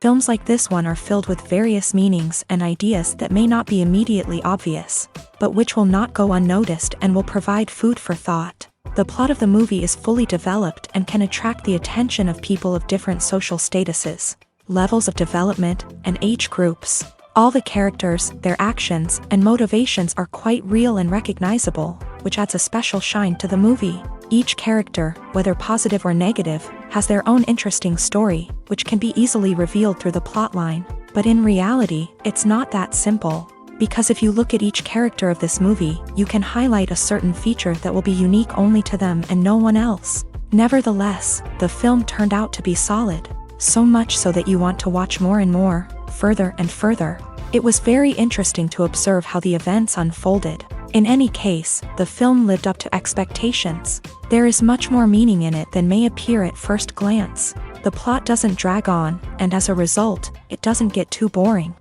Films like this one are filled with various meanings and ideas that may not be immediately obvious, but which will not go unnoticed and will provide food for thought. The plot of the movie is fully developed and can attract the attention of people of different social statuses, levels of development, and age groups. All the characters, their actions, and motivations are quite real and recognizable, which adds a special shine to the movie. Each character, whether positive or negative, has their own interesting story, which can be easily revealed through the plotline. But in reality, it's not that simple. Because if you look at each character of this movie, you can highlight a certain feature that will be unique only to them and no one else. Nevertheless, the film turned out to be solid. So much so that you want to watch more and more, further and further. It was very interesting to observe how the events unfolded. In any case, the film lived up to expectations. There is much more meaning in it than may appear at first glance. The plot doesn't drag on, and as a result, it doesn't get too boring.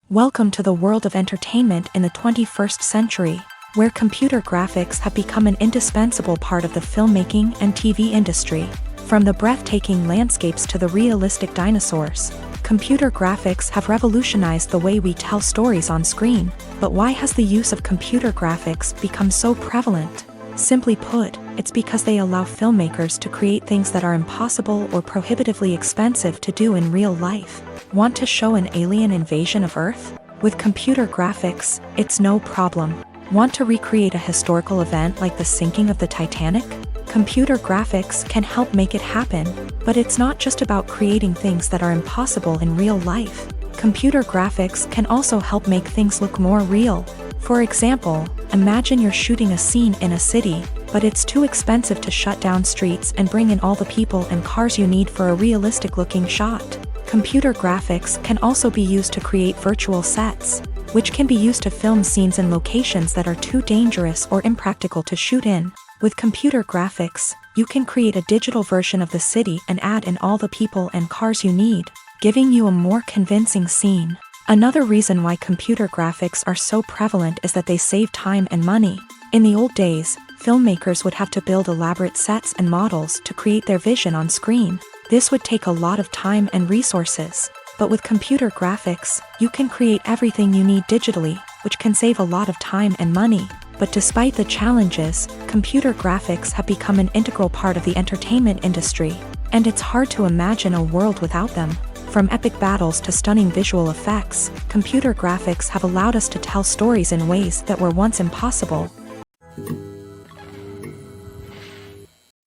Welcome to the world of entertainment in the 21st century, where computer graphics have become an indispensable part of the filmmaking and TV industry. From the breathtaking landscapes to the realistic dinosaurs, computer graphics have revolutionized the way we tell stories on screen. But why has the use of computer graphics become so prevalent? Simply put, it's because they allow filmmakers to create things that are impossible or prohibitively expensive to do in real life. Want to show an alien invasion of Earth? With computer graphics, it's no problem. Want to recreate a historical event like the sinking of the Titanic? Computer graphics can help make it happen, but it's not just about creating things that are impossible in real life. Computer graphics can also help make things look more real. For example, imagine you're shooting a scene in a city, but it's too expensive to shut down streets and bring in all the people and cars you need for a realistic-looking shot. Computer graphics can also be used to create virtual sets, which can be used to film scenes in locations that are too dangerous or impractical to shoot in. With computer graphics, you can create a digital version of the city and add in all the people and cars you need, giving you a more convincing scene. Another reason why computer graphics are so prevalent is that they save time and money. In the old days, filmmakers would have to build elaborate sets and models to create their vision on screen. This would take a lot of time and resources. But with computer graphics, you can create everything you need digitally, which can save a lot of time and money. But despite the challenges, computer graphics have become an integral part of the entertainment industry, and it's hard to imagine a world without them. From epic battles to stunning visual effects, computer graphics have allowed us to tell stories in ways that were once impossible.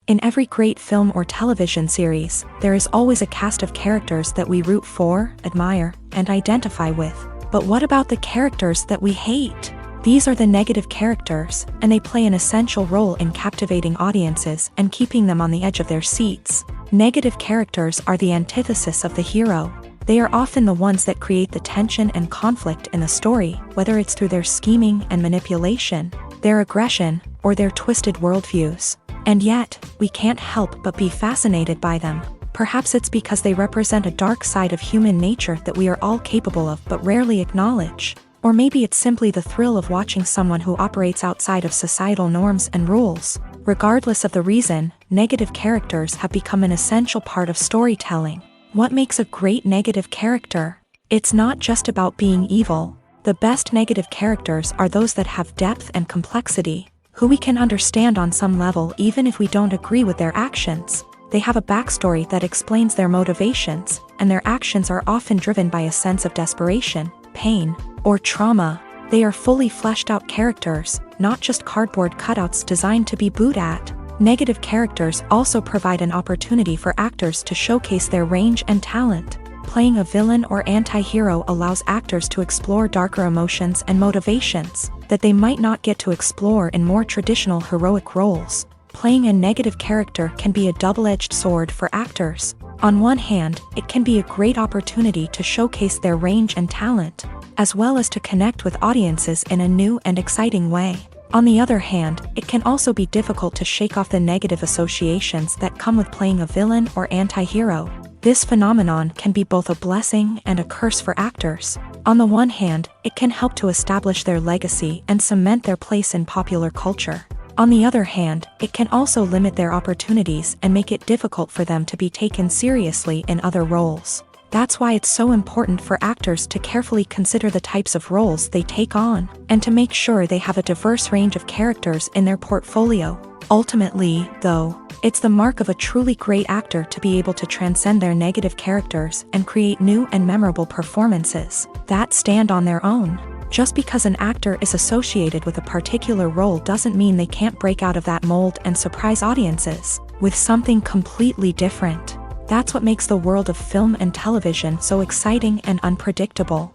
In every great film or television series, there is always a cast of characters that we root for, admire, and identify with. But what about the characters that we hate? These are the negative characters, and they play an essential role in captivating audiences and keeping them on the edge of their seats. Negative characters are the antithesis of the hero. They are often the ones that create the tension and conflict in the story, whether it's through their scheming and manipulation, their aggression, or their twisted worldviews. And yet, we can't help but be fascinated by them. Perhaps it's because they represent a dark side of human nature that we are all capable of but rarely acknowledge. Or maybe it's simply the thrill of watching someone who operates outside of societal norms and rules. Regardless of the reason, negative characters have become an essential part of storytelling. What makes a great negative character? It's not just about being evil. The best negative characters are those that have depth and complexity, who we can understand on some level even if we don't agree with their actions. They have a backstory that explains their motivations, and their actions are often driven by a sense of desperation, pain, or trauma. They are fully fleshed out characters, not just cardboard cutouts designed to be booed at. Negative characters also provide an opportunity for actors to showcase their range and talent. Playing a villain or anti-hero allows actors to explore darker emotions and motivations that they might not get to explore in more traditional heroic roles. Playing a negative character can be a double-edged sword for actors. On one hand, it can be a great opportunity to showcase their range and talent, as well as to connect with audiences in a new and exciting way. On the other hand, it can also be difficult to shake off the negative associations that come with playing a villain or anti-hero. This phenomenon can be both a blessing and a curse for actors. On the one hand, it can help to establish their legacy and cement their place in popular culture. On the other hand, it can also limit their opportunities and make it difficult for them to be taken seriously in other roles. That's why it's so important for actors to carefully consider the types of roles they take on, and to make sure they have a diverse range of characters in their portfolio. Ultimately, though, it's the mark of a truly great actor to be able to transcend their negative characters and create new and memorable performances that stand on their own. Just because an actor is associated with a particular role doesn't mean they can't break out of that mold and surprise audiences with something completely different. That's what makes the world of film and television so exciting and unpredictable.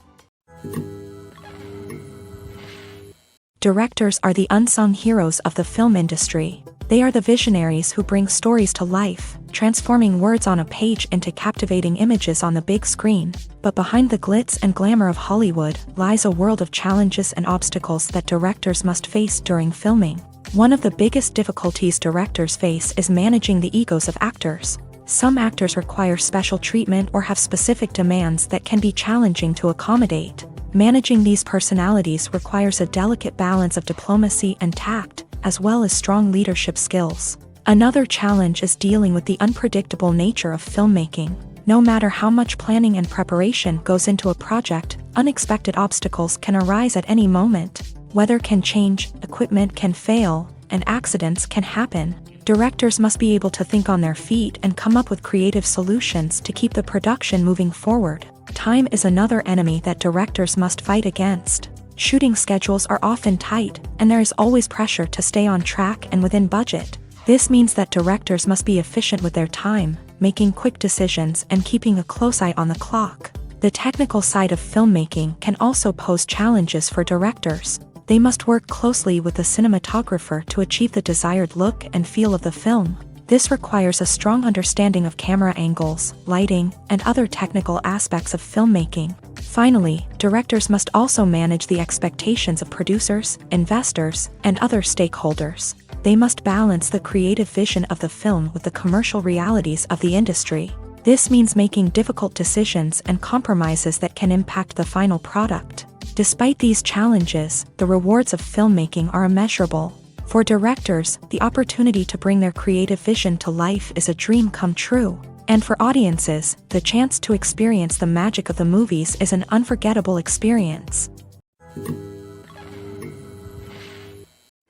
Directors are the unsung heroes of the film industry. They are the visionaries who bring stories to life, transforming words on a page into captivating images on the big screen. But behind the glitz and glamour of Hollywood lies a world of challenges and obstacles that directors must face during filming. One of the biggest difficulties directors face is managing the egos of actors. Some actors require special treatment or have specific demands that can be challenging to accommodate. Managing these personalities requires a delicate balance of diplomacy and tact, as well as strong leadership skills. Another challenge is dealing with the unpredictable nature of filmmaking. No matter how much planning and preparation goes into a project, unexpected obstacles can arise at any moment. Weather can change, equipment can fail, and accidents can happen. Directors must be able to think on their feet and come up with creative solutions to keep the production moving forward. Time is another enemy that directors must fight against. Shooting schedules are often tight, and there is always pressure to stay on track and within budget. This means that directors must be efficient with their time, making quick decisions and keeping a close eye on the clock. The technical side of filmmaking can also pose challenges for directors. They must work closely with the cinematographer to achieve the desired look and feel of the film. This requires a strong understanding of camera angles, lighting, and other technical aspects of filmmaking. Finally, directors must also manage the expectations of producers, investors, and other stakeholders. They must balance the creative vision of the film with the commercial realities of the industry. This means making difficult decisions and compromises that can impact the final product. Despite these challenges, the rewards of filmmaking are immeasurable. For directors, the opportunity to bring their creative vision to life is a dream come true. And for audiences, the chance to experience the magic of the movies is an unforgettable experience.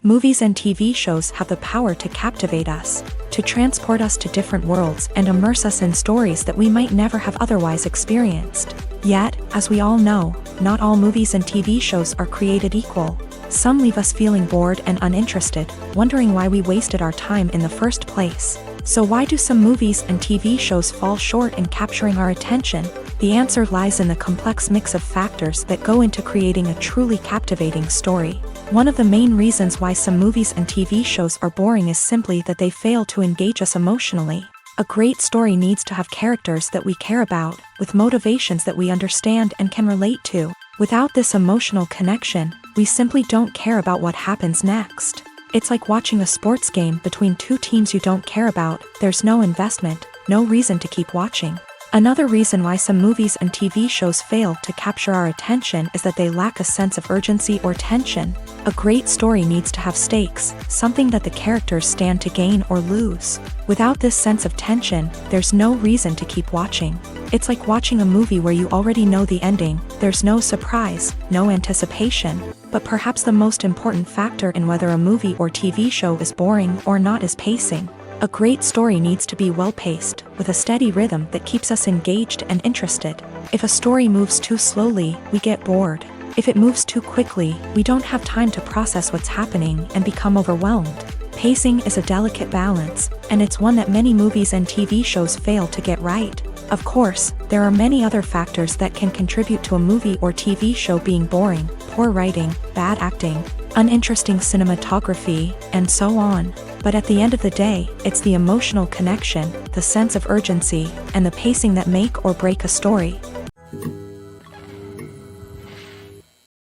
Movies and TV shows have the power to captivate us, to transport us to different worlds and immerse us in stories that we might never have otherwise experienced. Yet, as we all know, not all movies and TV shows are created equal. Some leave us feeling bored and uninterested, wondering why we wasted our time in the first place. So why do some movies and TV shows fall short in capturing our attention? The answer lies in the complex mix of factors that go into creating a truly captivating story. One of the main reasons why some movies and TV shows are boring is simply that they fail to engage us emotionally. A great story needs to have characters that we care about, with motivations that we understand and can relate to. Without this emotional connection, we simply don't care about what happens next. It's like watching a sports game between two teams you don't care about. There's no investment, no reason to keep watching. Another reason why some movies and TV shows fail to capture our attention is that they lack a sense of urgency or tension. A great story needs to have stakes, something that the characters stand to gain or lose. Without this sense of tension, there's no reason to keep watching. It's like watching a movie where you already know the ending. There's no surprise, no anticipation. But perhaps the most important factor in whether a movie or TV show is boring or not is pacing. A great story needs to be well-paced, with a steady rhythm that keeps us engaged and interested. If a story moves too slowly, we get bored. If it moves too quickly, we don't have time to process what's happening and become overwhelmed. Pacing is a delicate balance, and it's one that many movies and TV shows fail to get right. Of course, there are many other factors that can contribute to a movie or TV show being boring: poor writing, bad acting, uninteresting cinematography, and so on. But at the end of the day, it's the emotional connection, the sense of urgency, and the pacing that make or break a story.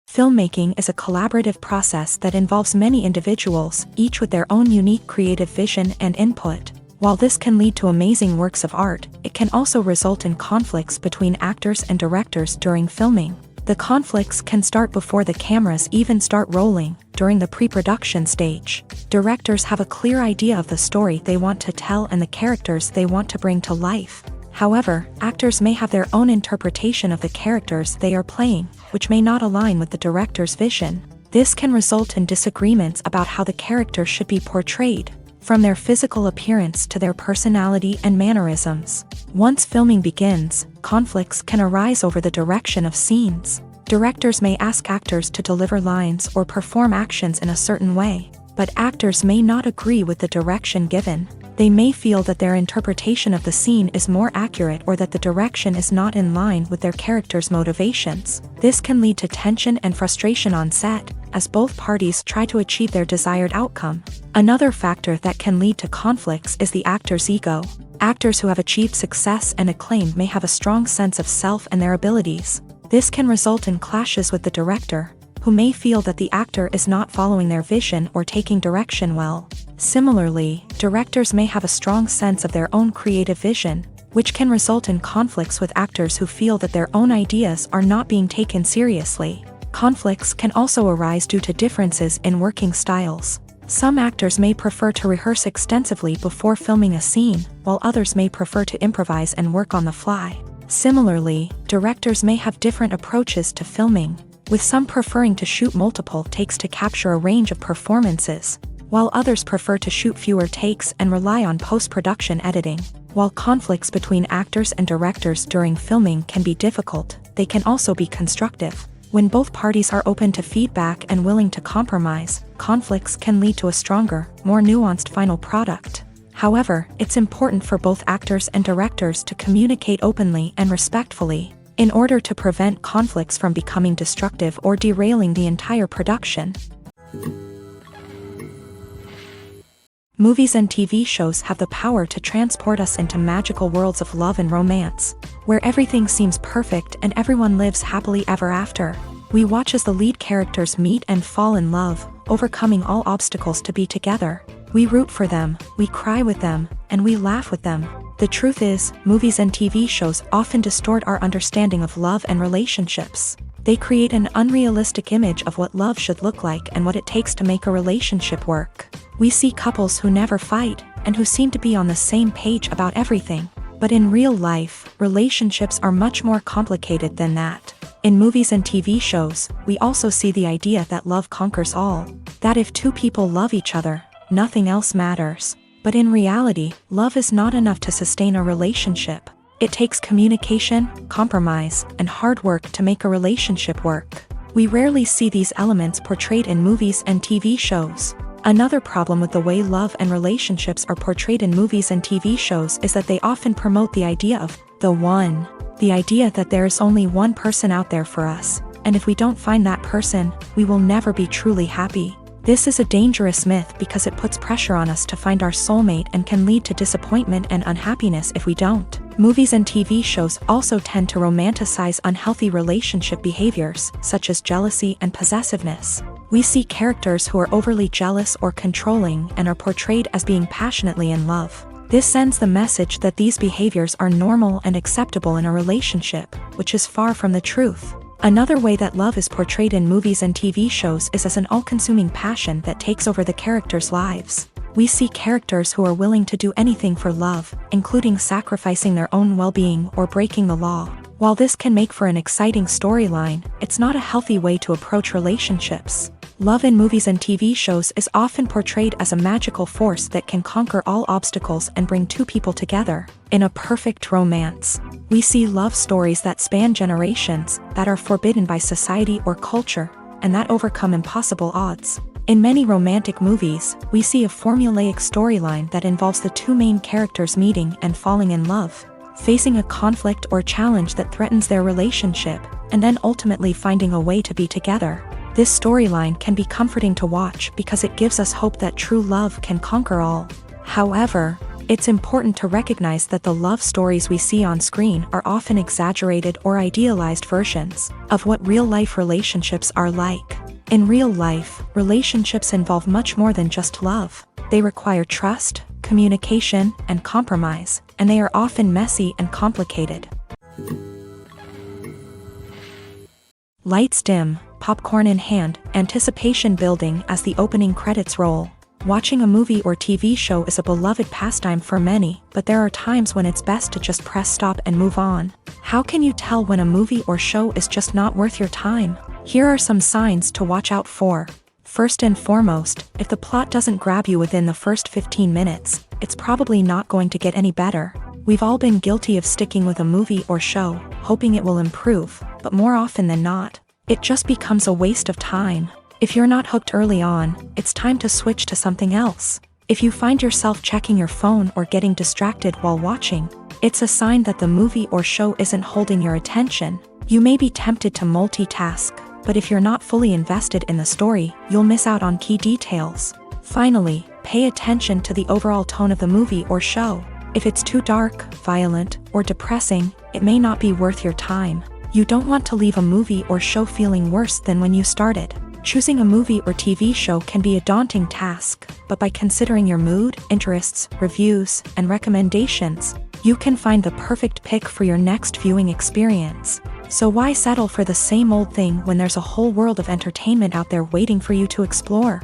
Filmmaking is a collaborative process that involves many individuals, each with their own unique creative vision and input. While this can lead to amazing works of art, it can also result in conflicts between actors and directors during filming. The conflicts can start before the cameras even start rolling, during the pre-production stage. Directors have a clear idea of the story they want to tell and the characters they want to bring to life. However, actors may have their own interpretation of the characters they are playing, which may not align with the director's vision. This can result in disagreements about how the character should be portrayed, from their physical appearance to their personality and mannerisms. Once filming begins, conflicts can arise over the direction of scenes. Directors may ask actors to deliver lines or perform actions in a certain way, but actors may not agree with the direction given. They may feel that their interpretation of the scene is more accurate or that the direction is not in line with their character's motivations. This can lead to tension and frustration on set, as both parties try to achieve their desired outcome. Another factor that can lead to conflicts is the actor's ego. Actors who have achieved success and acclaim may have a strong sense of self and their abilities. This can result in clashes with the director, who may feel that the actor is not following their vision or taking direction well. Similarly, directors may have a strong sense of their own creative vision, which can result in conflicts with actors who feel that their own ideas are not being taken seriously. Conflicts can also arise due to differences in working styles. Some actors may prefer to rehearse extensively before filming a scene, while others may prefer to improvise and work on the fly. Similarly, directors may have different approaches to filming, with some preferring to shoot multiple takes to capture a range of performances, while others prefer to shoot fewer takes and rely on post-production editing. While conflicts between actors and directors during filming can be difficult, they can also be constructive. When both parties are open to feedback and willing to compromise, conflicts can lead to a stronger, more nuanced final product. However, it's important for both actors and directors to communicate openly and respectfully, in order to prevent conflicts from becoming destructive or derailing the entire production. Movies and TV shows have the power to transport us into magical worlds of love and romance, where everything seems perfect and everyone lives happily ever after. We watch as the lead characters meet and fall in love, overcoming all obstacles to be together. We root for them, we cry with them, and we laugh with them. The truth is, movies and TV shows often distort our understanding of love and relationships. They create an unrealistic image of what love should look like and what it takes to make a relationship work. We see couples who never fight, and who seem to be on the same page about everything. But in real life, relationships are much more complicated than that. In movies and TV shows, we also see the idea that love conquers all. That if two people love each other, nothing else matters. But in reality, love is not enough to sustain a relationship. It takes communication, compromise, and hard work to make a relationship work. We rarely see these elements portrayed in movies and TV shows. Another problem with the way love and relationships are portrayed in movies and TV shows is that they often promote the idea of the one. The idea that there is only one person out there for us, and if we don't find that person, we will never be truly happy. This is a dangerous myth because it puts pressure on us to find our soulmate and can lead to disappointment and unhappiness if we don't. Movies and TV shows also tend to romanticize unhealthy relationship behaviors, such as jealousy and possessiveness. We see characters who are overly jealous or controlling and are portrayed as being passionately in love. This sends the message that these behaviors are normal and acceptable in a relationship, which is far from the truth. Another way that love is portrayed in movies and TV shows is as an all-consuming passion that takes over the characters' lives. We see characters who are willing to do anything for love, including sacrificing their own well-being or breaking the law. While this can make for an exciting storyline, it's not a healthy way to approach relationships. Love in movies and TV shows is often portrayed as a magical force that can conquer all obstacles and bring two people together. In a perfect romance, we see love stories that span generations, that are forbidden by society or culture, and that overcome impossible odds. In many romantic movies, we see a formulaic storyline that involves the two main characters meeting and falling in love, facing a conflict or challenge that threatens their relationship, and then ultimately finding a way to be together. This storyline can be comforting to watch because it gives us hope that true love can conquer all. However, it's important to recognize that the love stories we see on screen are often exaggerated or idealized versions of what real-life relationships are like. In real life, relationships involve much more than just love. They require trust, communication, and compromise, and they are often messy and complicated. Lights dim, popcorn in hand, anticipation building as the opening credits roll. Watching a movie or TV show is a beloved pastime for many, but there are times when it's best to just press stop and move on. How can you tell when a movie or show is just not worth your time? Here are some signs to watch out for. First and foremost, if the plot doesn't grab you within the first 15 minutes, it's probably not going to get any better. We've all been guilty of sticking with a movie or show, hoping it will improve, but more often than not, it just becomes a waste of time. If you're not hooked early on, it's time to switch to something else. If you find yourself checking your phone or getting distracted while watching, it's a sign that the movie or show isn't holding your attention. You may be tempted to multitask, but if you're not fully invested in the story, you'll miss out on key details. Finally, pay attention to the overall tone of the movie or show. If it's too dark, violent, or depressing, it may not be worth your time. You don't want to leave a movie or show feeling worse than when you started. Choosing a movie or TV show can be a daunting task, but by considering your mood, interests, reviews, and recommendations, you can find the perfect pick for your next viewing experience. So why settle for the same old thing when there's a whole world of entertainment out there waiting for you to explore?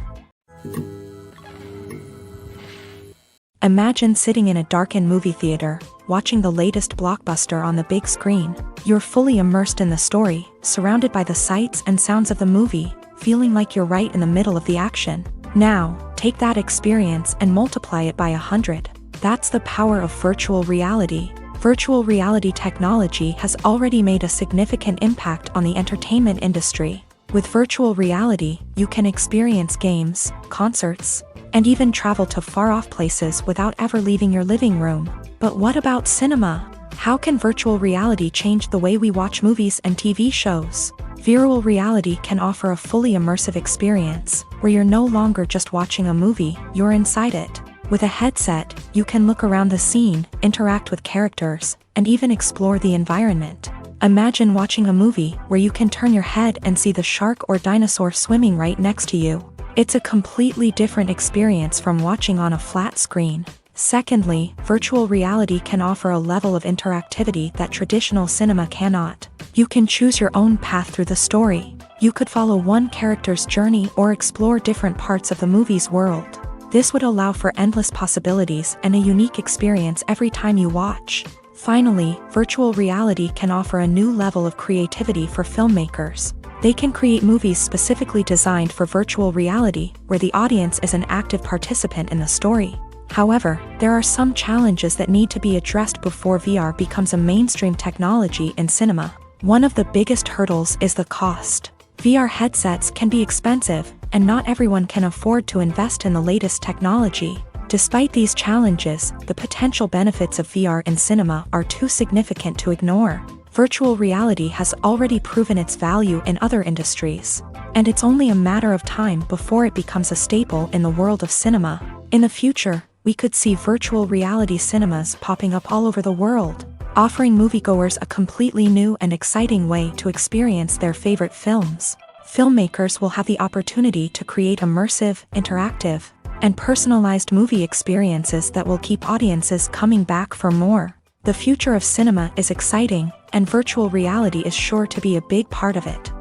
Imagine sitting in a darkened movie theater, watching the latest blockbuster on the big screen. You're fully immersed in the story, surrounded by the sights and sounds of the movie, feeling like you're right in the middle of the action. Now, take that experience and multiply it by 100. That's the power of virtual reality. Virtual reality technology has already made a significant impact on the entertainment industry. With virtual reality, you can experience games, concerts, and even travel to far-off places without ever leaving your living room. But what about cinema? How can virtual reality change the way we watch movies and TV shows? Virtual reality can offer a fully immersive experience, where you're no longer just watching a movie, you're inside it. With a headset, you can look around the scene, interact with characters, and even explore the environment. Imagine watching a movie where you can turn your head and see the shark or dinosaur swimming right next to you. It's a completely different experience from watching on a flat screen. Secondly, virtual reality can offer a level of interactivity that traditional cinema cannot. You can choose your own path through the story. You could follow one character's journey or explore different parts of the movie's world. This would allow for endless possibilities and a unique experience every time you watch. Finally, virtual reality can offer a new level of creativity for filmmakers. They can create movies specifically designed for virtual reality, where the audience is an active participant in the story. However, there are some challenges that need to be addressed before VR becomes a mainstream technology in cinema. One of the biggest hurdles is the cost. VR headsets can be expensive, and not everyone can afford to invest in the latest technology. Despite these challenges, the potential benefits of VR in cinema are too significant to ignore. Virtual reality has already proven its value in other industries, and it's only a matter of time before it becomes a staple in the world of cinema. In the future, we could see virtual reality cinemas popping up all over the world, offering moviegoers a completely new and exciting way to experience their favorite films. Filmmakers will have the opportunity to create immersive, interactive, and personalized movie experiences that will keep audiences coming back for more. The future of cinema is exciting, and virtual reality is sure to be a big part of it.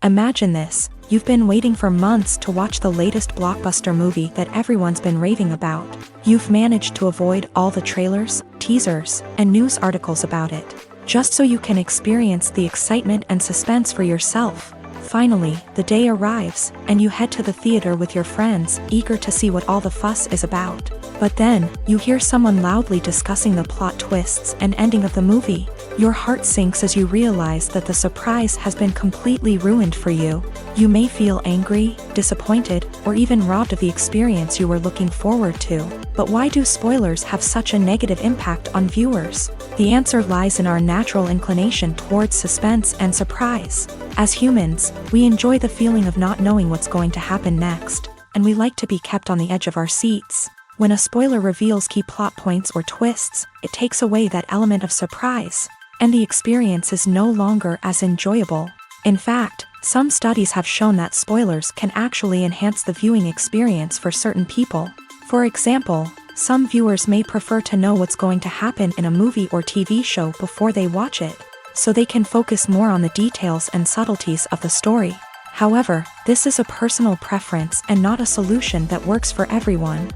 Imagine this. You've been waiting for months to watch the latest blockbuster movie that everyone's been raving about. You've managed to avoid all the trailers, teasers, and news articles about it, just so you can experience the excitement and suspense for yourself. Finally, the day arrives, and you head to the theater with your friends, eager to see what all the fuss is about. But then, you hear someone loudly discussing the plot twists and ending of the movie. Your heart sinks as you realize that the surprise has been completely ruined for you. You may feel angry, disappointed, or even robbed of the experience you were looking forward to. But why do spoilers have such a negative impact on viewers? The answer lies in our natural inclination towards suspense and surprise. As humans, we enjoy the feeling of not knowing what's going to happen next, and we like to be kept on the edge of our seats. When a spoiler reveals key plot points or twists, it takes away that element of surprise, and the experience is no longer as enjoyable. In fact, some studies have shown that spoilers can actually enhance the viewing experience for certain people. For example, some viewers may prefer to know what's going to happen in a movie or TV show before they watch it. so they can focus more on the details and subtleties of the story. However, this is a personal preference and not a solution that works for everyone.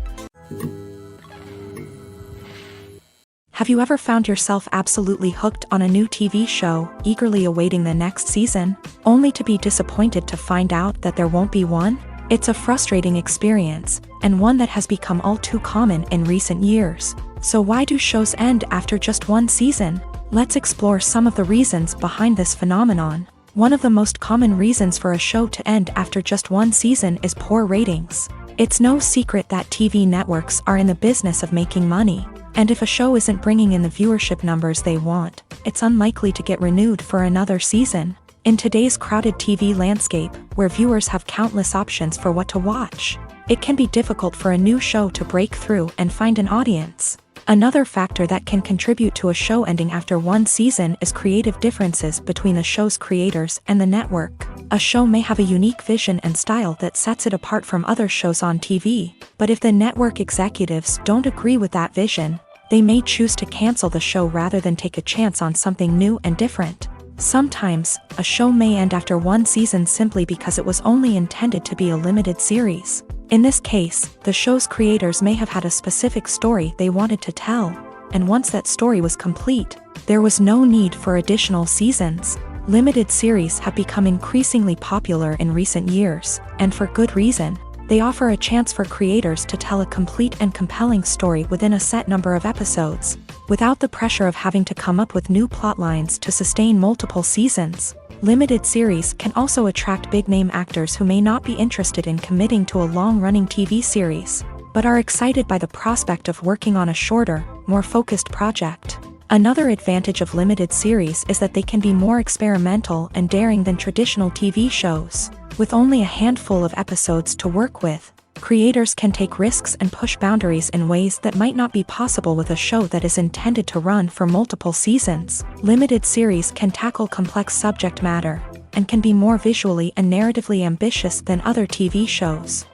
Have you ever found yourself absolutely hooked on a new TV show, eagerly awaiting the next season, only to be disappointed to find out that there won't be one? It's a frustrating experience, and one that has become all too common in recent years. So why do shows end after just one season? Let's explore some of the reasons behind this phenomenon. One of the most common reasons for a show to end after just one season is poor ratings. It's no secret that TV networks are in the business of making money, and if a show isn't bringing in the viewership numbers they want, it's unlikely to get renewed for another season. In today's crowded TV landscape, where viewers have countless options for what to watch, it can be difficult for a new show to break through and find an audience. Another factor that can contribute to a show ending after one season is creative differences between the show's creators and the network. A show may have a unique vision and style that sets it apart from other shows on TV, but if the network executives don't agree with that vision, they may choose to cancel the show rather than take a chance on something new and different. Sometimes, a show may end after one season simply because it was only intended to be a limited series. In this case, the show's creators may have had a specific story they wanted to tell, and once that story was complete, there was no need for additional seasons. Limited series have become increasingly popular in recent years, and for good reason. They offer a chance for creators to tell a complete and compelling story within a set number of episodes, without the pressure of having to come up with new plotlines to sustain multiple seasons. Limited series can also attract big-name actors who may not be interested in committing to a long-running TV series, but are excited by the prospect of working on a shorter, more focused project. Another advantage of limited series is that they can be more experimental and daring than traditional TV shows. With only a handful of episodes to work with, creators can take risks and push boundaries in ways that might not be possible with a show that is intended to run for multiple seasons. Limited series can tackle complex subject matter, and can be more visually and narratively ambitious than other TV shows.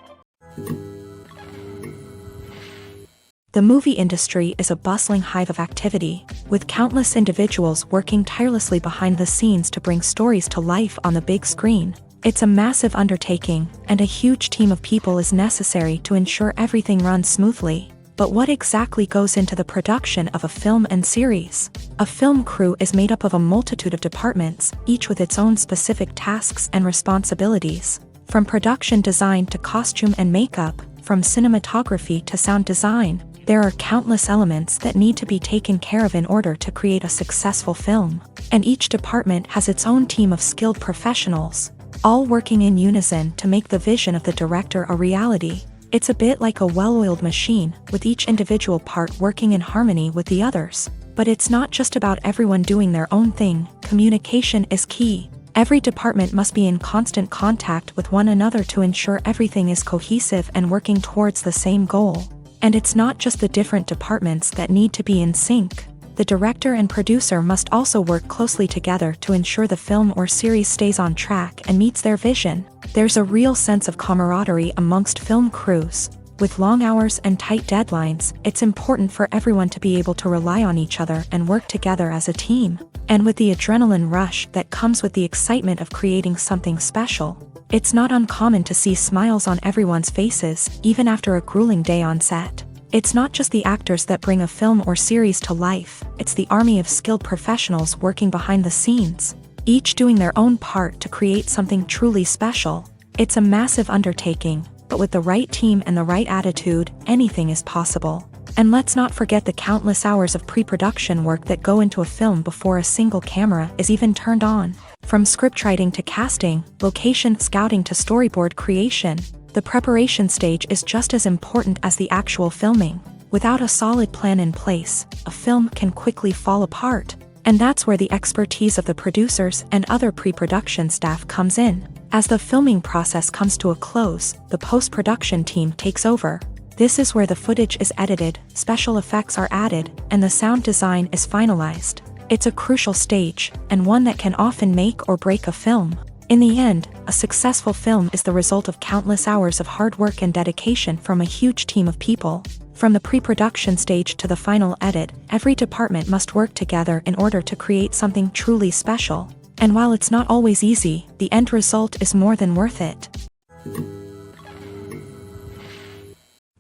The movie industry is a bustling hive of activity, with countless individuals working tirelessly behind the scenes to bring stories to life on the big screen. It's a massive undertaking, and a huge team of people is necessary to ensure everything runs smoothly. But what exactly goes into the production of a film and series? A film crew is made up of a multitude of departments, each with its own specific tasks and responsibilities. From production design to costume and makeup, from cinematography to sound design, there are countless elements that need to be taken care of in order to create a successful film. And each department has its own team of skilled professionals, all working in unison to make the vision of the director a reality. It's a bit like a well-oiled machine, with each individual part working in harmony with the others. But it's not just about everyone doing their own thing. Communication is key. Every department must be in constant contact with one another to ensure everything is cohesive and working towards the same goal. And it's not just the different departments that need to be in sync. The director and producer must also work closely together to ensure the film or series stays on track and meets their vision. There's a real sense of camaraderie amongst film crews. With long hours and tight deadlines, it's important for everyone to be able to rely on each other and work together as a team. And with the adrenaline rush that comes with the excitement of creating something special, it's not uncommon to see smiles on everyone's faces, even after a grueling day on set. It's not just the actors that bring a film or series to life, it's the army of skilled professionals working behind the scenes, each doing their own part to create something truly special. It's a massive undertaking, but with the right team and the right attitude, anything is possible. And let's not forget the countless hours of pre-production work that go into a film before a single camera is even turned on. From scriptwriting to casting, location scouting to storyboard creation, the preparation stage is just as important as the actual filming. Without a solid plan in place, a film can quickly fall apart. And that's where the expertise of the producers and other pre-production staff comes in. As the filming process comes to a close, the post-production team takes over. This is where the footage is edited, special effects are added, and the sound design is finalized. It's a crucial stage, and one that can often make or break a film. In the end, a successful film is the result of countless hours of hard work and dedication from a huge team of people. From the pre-production stage to the final edit, every department must work together in order to create something truly special. And while it's not always easy, the end result is more than worth it.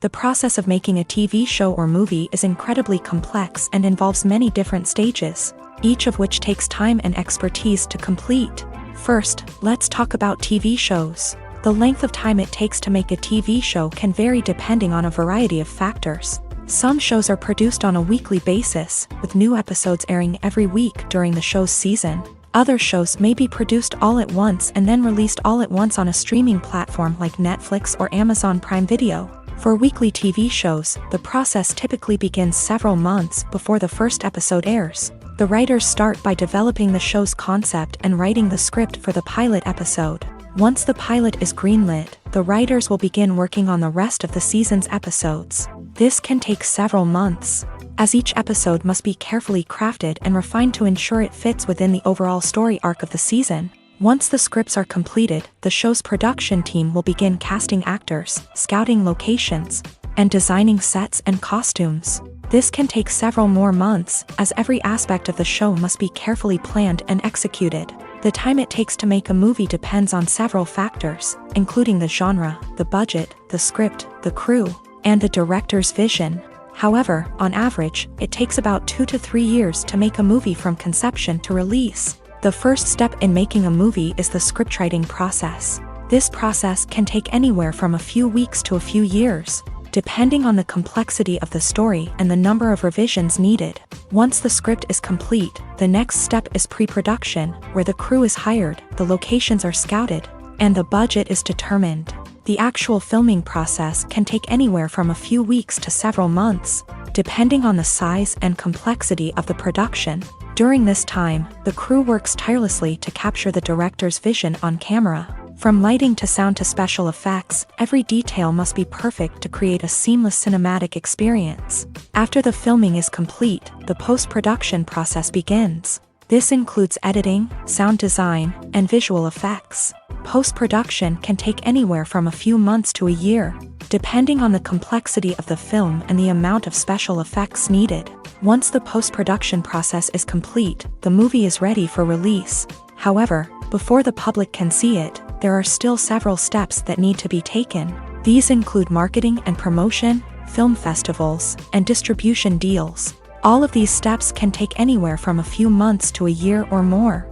The process of making a TV show or movie is incredibly complex and involves many different stages, each of which takes time and expertise to complete. First, let's talk about TV shows. The length of time it takes to make a TV show can vary depending on a variety of factors. Some shows are produced on a weekly basis, with new episodes airing every week during the show's season. Other shows may be produced all at once and then released all at once on a streaming platform like Netflix or Amazon Prime Video. For weekly TV shows, the process typically begins several months before the first episode airs. The writers start by developing the show's concept and writing the script for the pilot episode. Once the pilot is greenlit, the writers will begin working on the rest of the season's episodes. This can take several months, as each episode must be carefully crafted and refined to ensure it fits within the overall story arc of the season. Once the scripts are completed, the show's production team will begin casting actors, scouting locations, and designing sets and costumes. This can take several more months, as every aspect of the show must be carefully planned and executed. The time it takes to make a movie depends on several factors, including the genre, the budget, the script, the crew, and the director's vision. However, on average, it takes about 2 to 3 years to make a movie from conception to release. The first step in making a movie is the scriptwriting process. This process can take anywhere from a few weeks to a few years, depending on the complexity of the story and the number of revisions needed. Once the script is complete, the next step is pre-production, where the crew is hired, the locations are scouted, and the budget is determined. The actual filming process can take anywhere from a few weeks to several months, depending on the size and complexity of the production. During this time, the crew works tirelessly to capture the director's vision on camera. From lighting to sound to special effects, every detail must be perfect to create a seamless cinematic experience. After the filming is complete, the post-production process begins. This includes editing, sound design, and visual effects. Post-production can take anywhere from a few months to a year, depending on the complexity of the film and the amount of special effects needed. Once the post-production process is complete, the movie is ready for release. However, before the public can see it, there are still several steps that need to be taken. These include marketing and promotion, film festivals, and distribution deals. All of these steps can take anywhere from a few months to a year or more.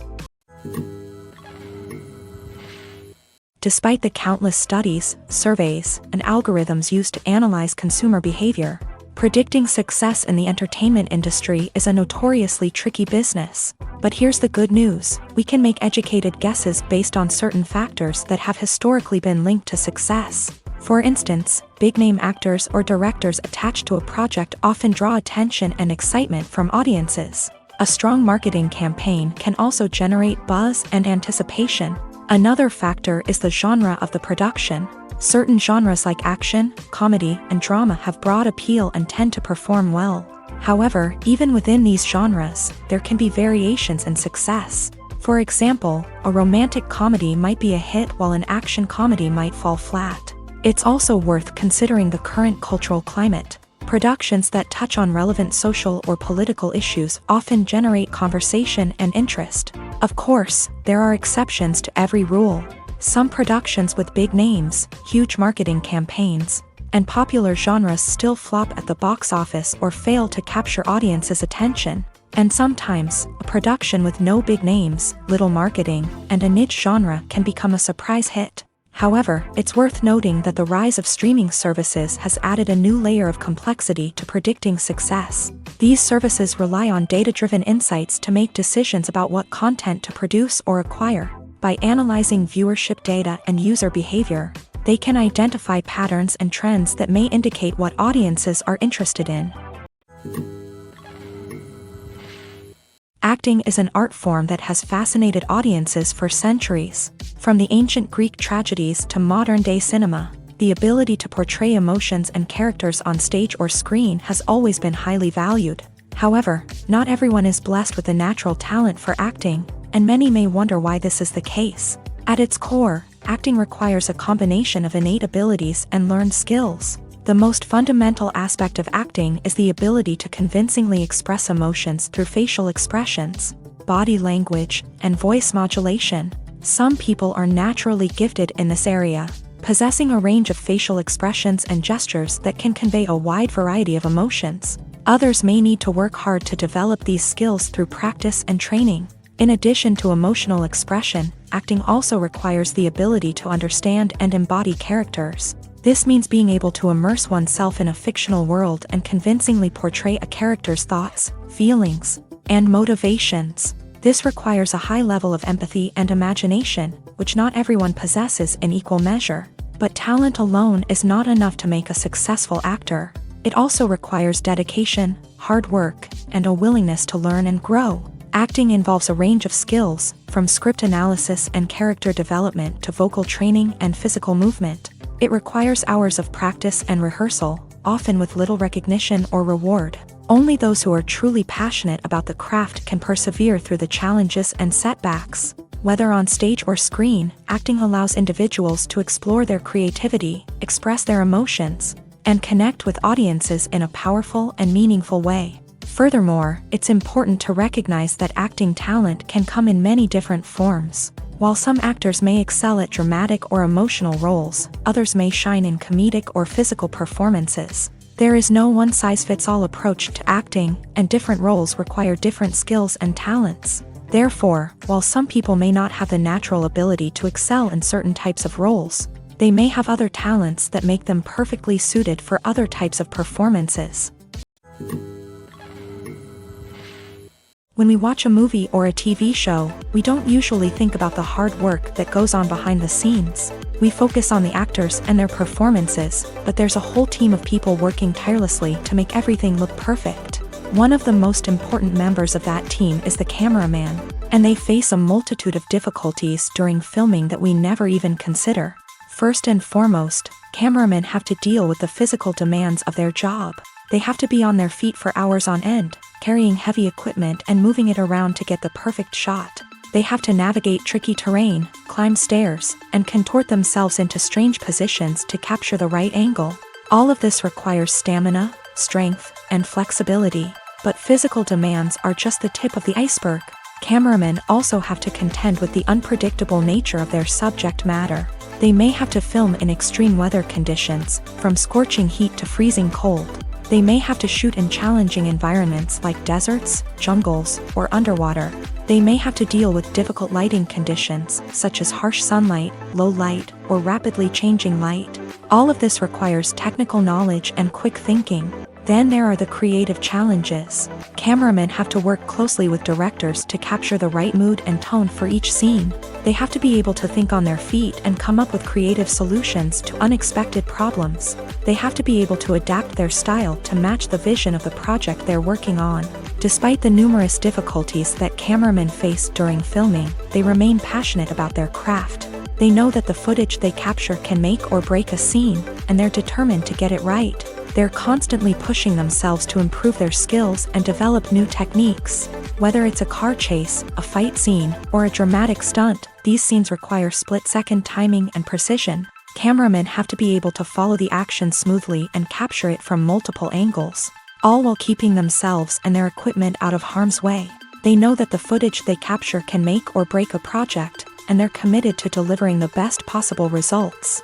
Despite the countless studies, surveys, and algorithms used to analyze consumer behavior, predicting success in the entertainment industry is a notoriously tricky business. But here's the good news: we can make educated guesses based on certain factors that have historically been linked to success. For instance, big-name actors or directors attached to a project often draw attention and excitement from audiences. A strong marketing campaign can also generate buzz and anticipation. Another factor is the genre of the production. Certain genres like action, comedy, and drama have broad appeal and tend to perform well. However, even within these genres, there can be variations in success. For example, a romantic comedy might be a hit while an action comedy might fall flat. It's also worth considering the current cultural climate. Productions that touch on relevant social or political issues often generate conversation and interest. Of course, there are exceptions to every rule. Some productions with big names, huge marketing campaigns, and popular genres still flop at the box office or fail to capture audiences' attention. And sometimes, a production with no big names, little marketing, and a niche genre can become a surprise hit. However, it's worth noting that the rise of streaming services has added a new layer of complexity to predicting success. These services rely on data-driven insights to make decisions about what content to produce or acquire. By analyzing viewership data and user behavior, they can identify patterns and trends that may indicate what audiences are interested in. Acting is an art form that has fascinated audiences for centuries. From the ancient Greek tragedies to modern-day cinema, the ability to portray emotions and characters on stage or screen has always been highly valued. However, not everyone is blessed with a natural talent for acting, and many may wonder why this is the case. At its core, acting requires a combination of innate abilities and learned skills. The most fundamental aspect of acting is the ability to convincingly express emotions through facial expressions, body language, and voice modulation. Some people are naturally gifted in this area, possessing a range of facial expressions and gestures that can convey a wide variety of emotions. Others may need to work hard to develop these skills through practice and training. In addition to emotional expression, acting also requires the ability to understand and embody characters. This means being able to immerse oneself in a fictional world and convincingly portray a character's thoughts, feelings, and motivations. This requires a high level of empathy and imagination, which not everyone possesses in equal measure. But talent alone is not enough to make a successful actor. It also requires dedication, hard work, and a willingness to learn and grow. Acting involves a range of skills, from script analysis and character development to vocal training and physical movement. It requires hours of practice and rehearsal, often with little recognition or reward. Only those who are truly passionate about the craft can persevere through the challenges and setbacks. Whether on stage or screen, acting allows individuals to explore their creativity, express their emotions, and connect with audiences in a powerful and meaningful way. Furthermore, it's important to recognize that acting talent can come in many different forms. While some actors may excel at dramatic or emotional roles, others may shine in comedic or physical performances. There is no one-size-fits-all approach to acting, and different roles require different skills and talents. Therefore, while some people may not have the natural ability to excel in certain types of roles, they may have other talents that make them perfectly suited for other types of performances. When we watch a movie or a TV show, we don't usually think about the hard work that goes on behind the scenes. We focus on the actors and their performances, but there's a whole team of people working tirelessly to make everything look perfect. One of the most important members of that team is the cameraman, and they face a multitude of difficulties during filming that we never even consider. First and foremost, cameramen have to deal with the physical demands of their job. They have to be on their feet for hours on end, carrying heavy equipment and moving it around to get the perfect shot. They have to navigate tricky terrain, climb stairs, and contort themselves into strange positions to capture the right angle. All of this requires stamina, strength, and flexibility. But physical demands are just the tip of the iceberg. Cameramen also have to contend with the unpredictable nature of their subject matter. They may have to film in extreme weather conditions, from scorching heat to freezing cold. They may have to shoot in challenging environments like deserts, jungles, or underwater. They may have to deal with difficult lighting conditions, such as harsh sunlight, low light, or rapidly changing light. All of this requires technical knowledge and quick thinking. Then there are the creative challenges. Cameramen have to work closely with directors to capture the right mood and tone for each scene. They have to be able to think on their feet and come up with creative solutions to unexpected problems. They have to be able to adapt their style to match the vision of the project they're working on. Despite the numerous difficulties that cameramen face during filming, they remain passionate about their craft. They know that the footage they capture can make or break a scene, and they're determined to get it right. They're constantly pushing themselves to improve their skills and develop new techniques. Whether it's a car chase, a fight scene, or a dramatic stunt, these scenes require split-second timing and precision. Cameramen have to be able to follow the action smoothly and capture it from multiple angles, all while keeping themselves and their equipment out of harm's way. They know that the footage they capture can make or break a project, and they're committed to delivering the best possible results.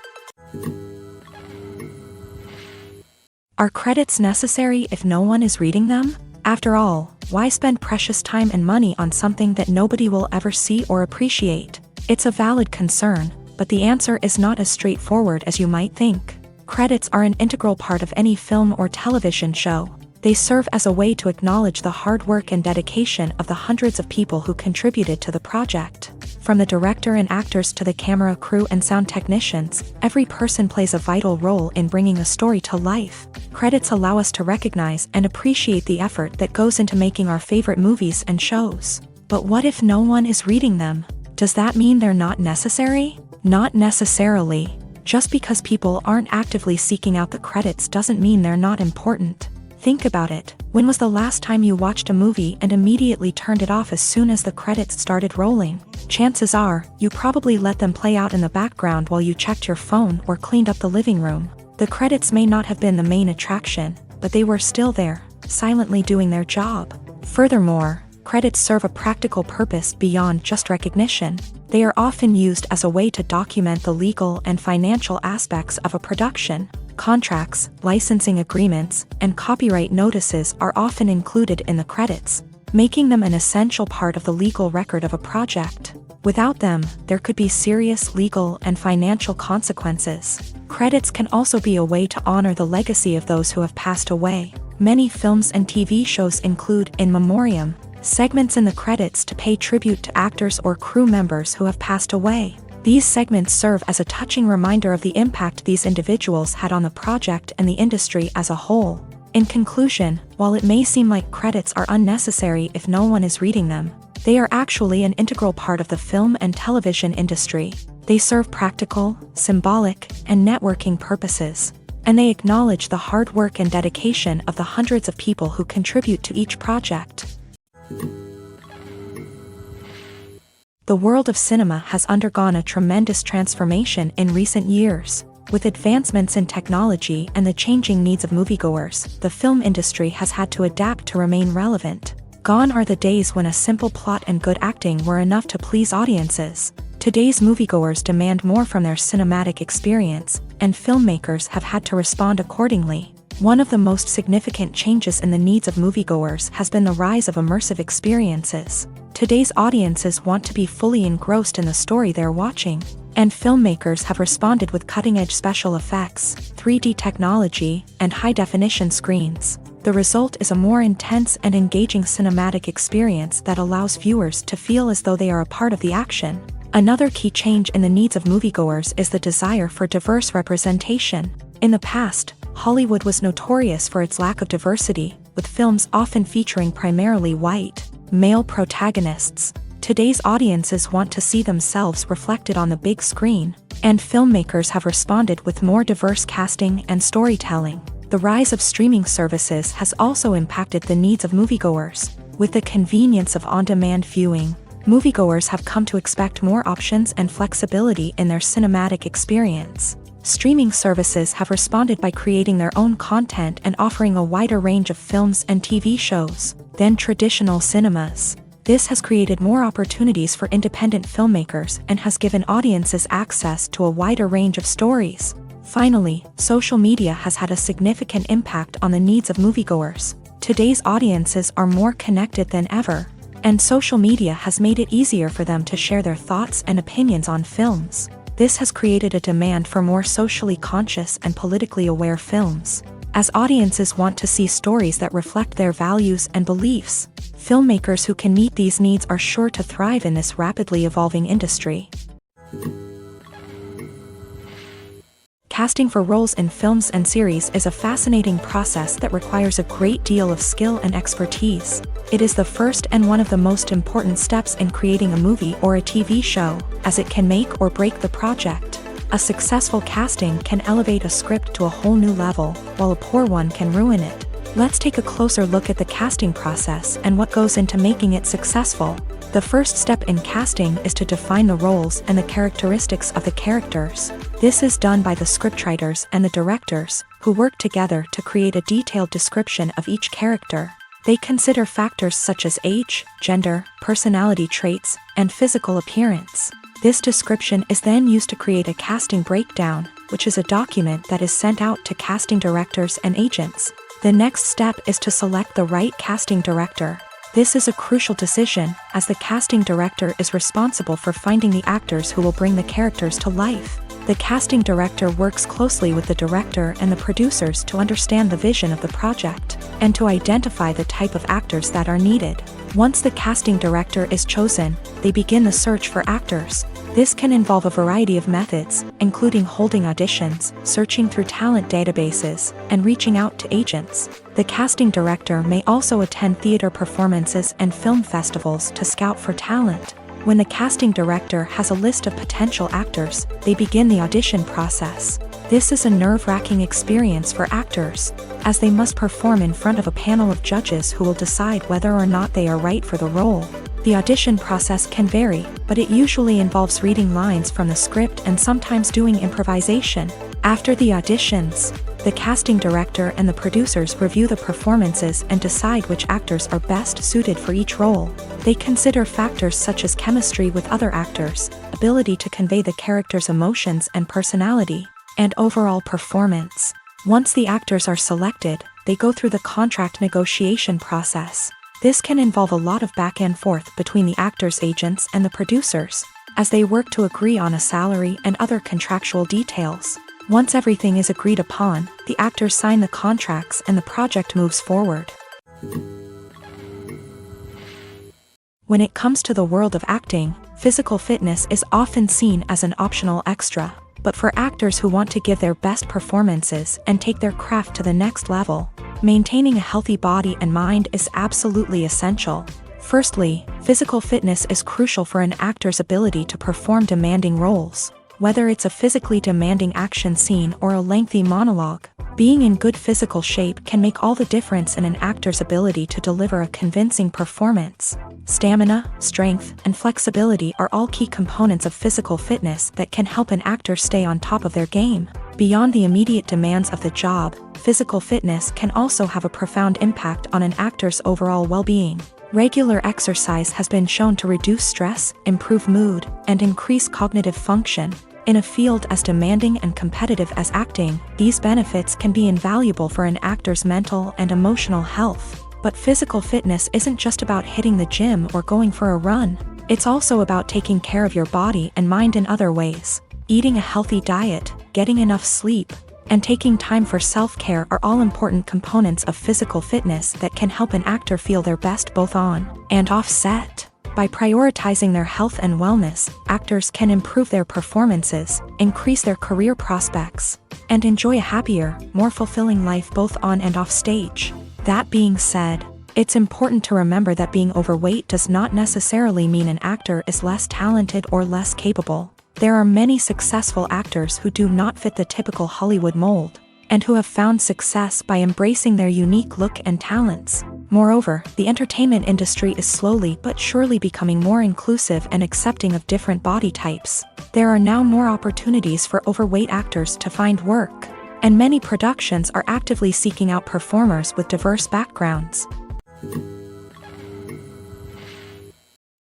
Are credits necessary if no one is reading them? After all, why spend precious time and money on something that nobody will ever see or appreciate? It's a valid concern, but the answer is not as straightforward as you might think. Credits are an integral part of any film or television show. They serve as a way to acknowledge the hard work and dedication of the hundreds of people who contributed to the project. From the director and actors to the camera crew and sound technicians, every person plays a vital role in bringing a story to life. Credits allow us to recognize and appreciate the effort that goes into making our favorite movies and shows. But what if no one is reading them? Does that mean they're not necessary? Not necessarily. Just because people aren't actively seeking out the credits doesn't mean they're not important. Think about it. When was the last time you watched a movie and immediately turned it off as soon as the credits started rolling? Chances are, you probably let them play out in the background while you checked your phone or cleaned up the living room. The credits may not have been the main attraction, but they were still there, silently doing their job. Furthermore, credits serve a practical purpose beyond just recognition. They are often used as a way to document the legal and financial aspects of a production. Contracts, licensing agreements, and copyright notices are often included in the credits, making them an essential part of the legal record of a project. Without them, there could be serious legal and financial consequences. Credits can also be a way to honor the legacy of those who have passed away. Many films and TV shows include in memoriam segments in the credits to pay tribute to actors or crew members who have passed away. These segments serve as a touching reminder of the impact these individuals had on the project and the industry as a whole. In conclusion, while it may seem like credits are unnecessary if no one is reading them, they are actually an integral part of the film and television industry. They serve practical, symbolic, and networking purposes, and they acknowledge the hard work and dedication of the hundreds of people who contribute to each project. The world of cinema has undergone a tremendous transformation in recent years. With advancements in technology and the changing needs of moviegoers, the film industry has had to adapt to remain relevant. Gone are the days when a simple plot and good acting were enough to please audiences. Today's moviegoers demand more from their cinematic experience, and filmmakers have had to respond accordingly. One of the most significant changes in the needs of moviegoers has been the rise of immersive experiences. Today's audiences want to be fully engrossed in the story they're watching, and filmmakers have responded with cutting-edge special effects, 3D technology, and high-definition screens. The result is a more intense and engaging cinematic experience that allows viewers to feel as though they are a part of the action. Another key change in the needs of moviegoers is the desire for diverse representation. In the past, Hollywood was notorious for its lack of diversity, with films often featuring primarily white, male protagonists. Today's audiences want to see themselves reflected on the big screen, and filmmakers have responded with more diverse casting and storytelling. The rise of streaming services has also impacted the needs of moviegoers. With the convenience of on-demand viewing, moviegoers have come to expect more options and flexibility in their cinematic experience. Streaming services have responded by creating their own content and offering a wider range of films and TV shows than traditional cinemas. This has created more opportunities for independent filmmakers and has given audiences access to a wider range of stories. Finally, social media has had a significant impact on the needs of moviegoers. Today's audiences are more connected than ever, and social media has made it easier for them to share their thoughts and opinions on films. This has created a demand for more socially conscious and politically aware films. As audiences want to see stories that reflect their values and beliefs, filmmakers who can meet these needs are sure to thrive in this rapidly evolving industry. Casting for roles in films and series is a fascinating process that requires a great deal of skill and expertise. It is the first and one of the most important steps in creating a movie or a TV show, as it can make or break the project. A successful casting can elevate a script to a whole new level, while a poor one can ruin it. Let's take a closer look at the casting process and what goes into making it successful. The first step in casting is to define the roles and the characteristics of the characters. This is done by the scriptwriters and the directors, who work together to create a detailed description of each character. They consider factors such as age, gender, personality traits, and physical appearance. This description is then used to create a casting breakdown, which is a document that is sent out to casting directors and agents. The next step is to select the right casting director. This is a crucial decision, as the casting director is responsible for finding the actors who will bring the characters to life. The casting director works closely with the director and the producers to understand the vision of the project, and to identify the type of actors that are needed. Once the casting director is chosen, they begin the search for actors. This can involve a variety of methods, including holding auditions, searching through talent databases, and reaching out to agents. The casting director may also attend theater performances and film festivals to scout for talent. When the casting director has a list of potential actors, they begin the audition process. This is a nerve-wracking experience for actors, as they must perform in front of a panel of judges who will decide whether or not they are right for the role. The audition process can vary, but it usually involves reading lines from the script and sometimes doing improvisation. After the auditions, the casting director and the producers review the performances and decide which actors are best suited for each role. They consider factors such as chemistry with other actors, ability to convey the character's emotions and personality, and overall performance. Once the actors are selected, they go through the contract negotiation process. This can involve a lot of back and forth between the actors' agents and the producers, as they work to agree on a salary and other contractual details. Once everything is agreed upon, the actors sign the contracts and the project moves forward. When it comes to the world of acting, physical fitness is often seen as an optional extra. But for actors who want to give their best performances and take their craft to the next level, maintaining a healthy body and mind is absolutely essential. Firstly, physical fitness is crucial for an actor's ability to perform demanding roles. Whether it's a physically demanding action scene or a lengthy monologue, being in good physical shape can make all the difference in an actor's ability to deliver a convincing performance. Stamina, strength, and flexibility are all key components of physical fitness that can help an actor stay on top of their game. Beyond the immediate demands of the job, physical fitness can also have a profound impact on an actor's overall well-being. Regular exercise has been shown to reduce stress, improve mood, and increase cognitive function. In a field as demanding and competitive as acting, these benefits can be invaluable for an actor's mental and emotional health. But physical fitness isn't just about hitting the gym or going for a run. It's also about taking care of your body and mind in other ways. Eating a healthy diet, getting enough sleep, and taking time for self-care are all important components of physical fitness that can help an actor feel their best both on and off set. By prioritizing their health and wellness, actors can improve their performances, increase their career prospects, and enjoy a happier, more fulfilling life both on and off stage. That being said, it's important to remember that being overweight does not necessarily mean an actor is less talented or less capable. There are many successful actors who do not fit the typical Hollywood mold, and who have found success by embracing their unique look and talents. Moreover, the entertainment industry is slowly but surely becoming more inclusive and accepting of different body types. There are now more opportunities for overweight actors to find work, and many productions are actively seeking out performers with diverse backgrounds.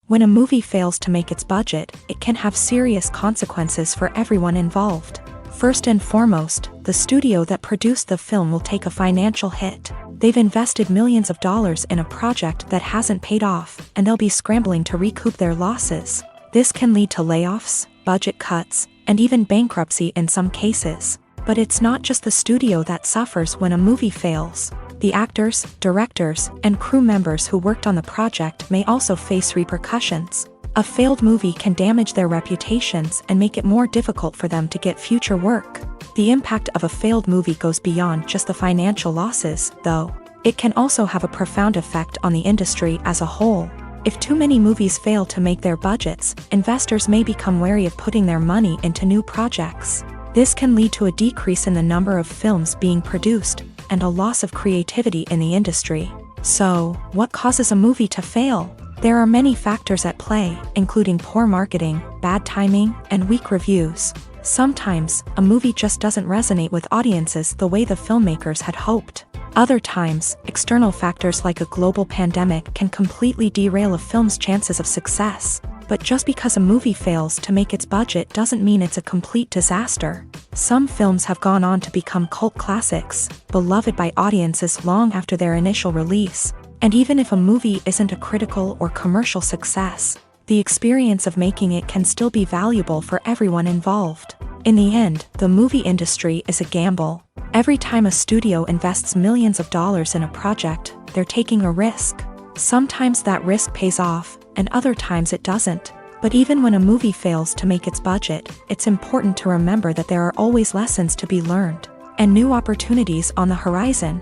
When a movie fails to make its budget, it can have serious consequences for everyone involved. First and foremost, the studio that produced the film will take a financial hit. They've invested millions of dollars in a project that hasn't paid off, and they'll be scrambling to recoup their losses. This can lead to layoffs, budget cuts, and even bankruptcy in some cases. But it's not just the studio that suffers when a movie fails. The actors, directors, and crew members who worked on the project may also face repercussions. A failed movie can damage their reputations and make it more difficult for them to get future work. The impact of a failed movie goes beyond just the financial losses, though. It can also have a profound effect on the industry as a whole. If too many movies fail to make their budgets, investors may become wary of putting their money into new projects. This can lead to a decrease in the number of films being produced, and a loss of creativity in the industry. So, what causes a movie to fail? There are many factors at play, including poor marketing, bad timing, and weak reviews. Sometimes, a movie just doesn't resonate with audiences the way the filmmakers had hoped. Other times, external factors like a global pandemic can completely derail a film's chances of success. But just because a movie fails to make its budget doesn't mean it's a complete disaster. Some films have gone on to become cult classics, beloved by audiences long after their initial release. And even if a movie isn't a critical or commercial success, the experience of making it can still be valuable for everyone involved. In the end, the movie industry is a gamble. Every time a studio invests millions of dollars in a project, they're taking a risk. Sometimes that risk pays off, and other times it doesn't. But even when a movie fails to make its budget, it's important to remember that there are always lessons to be learned, and new opportunities on the horizon.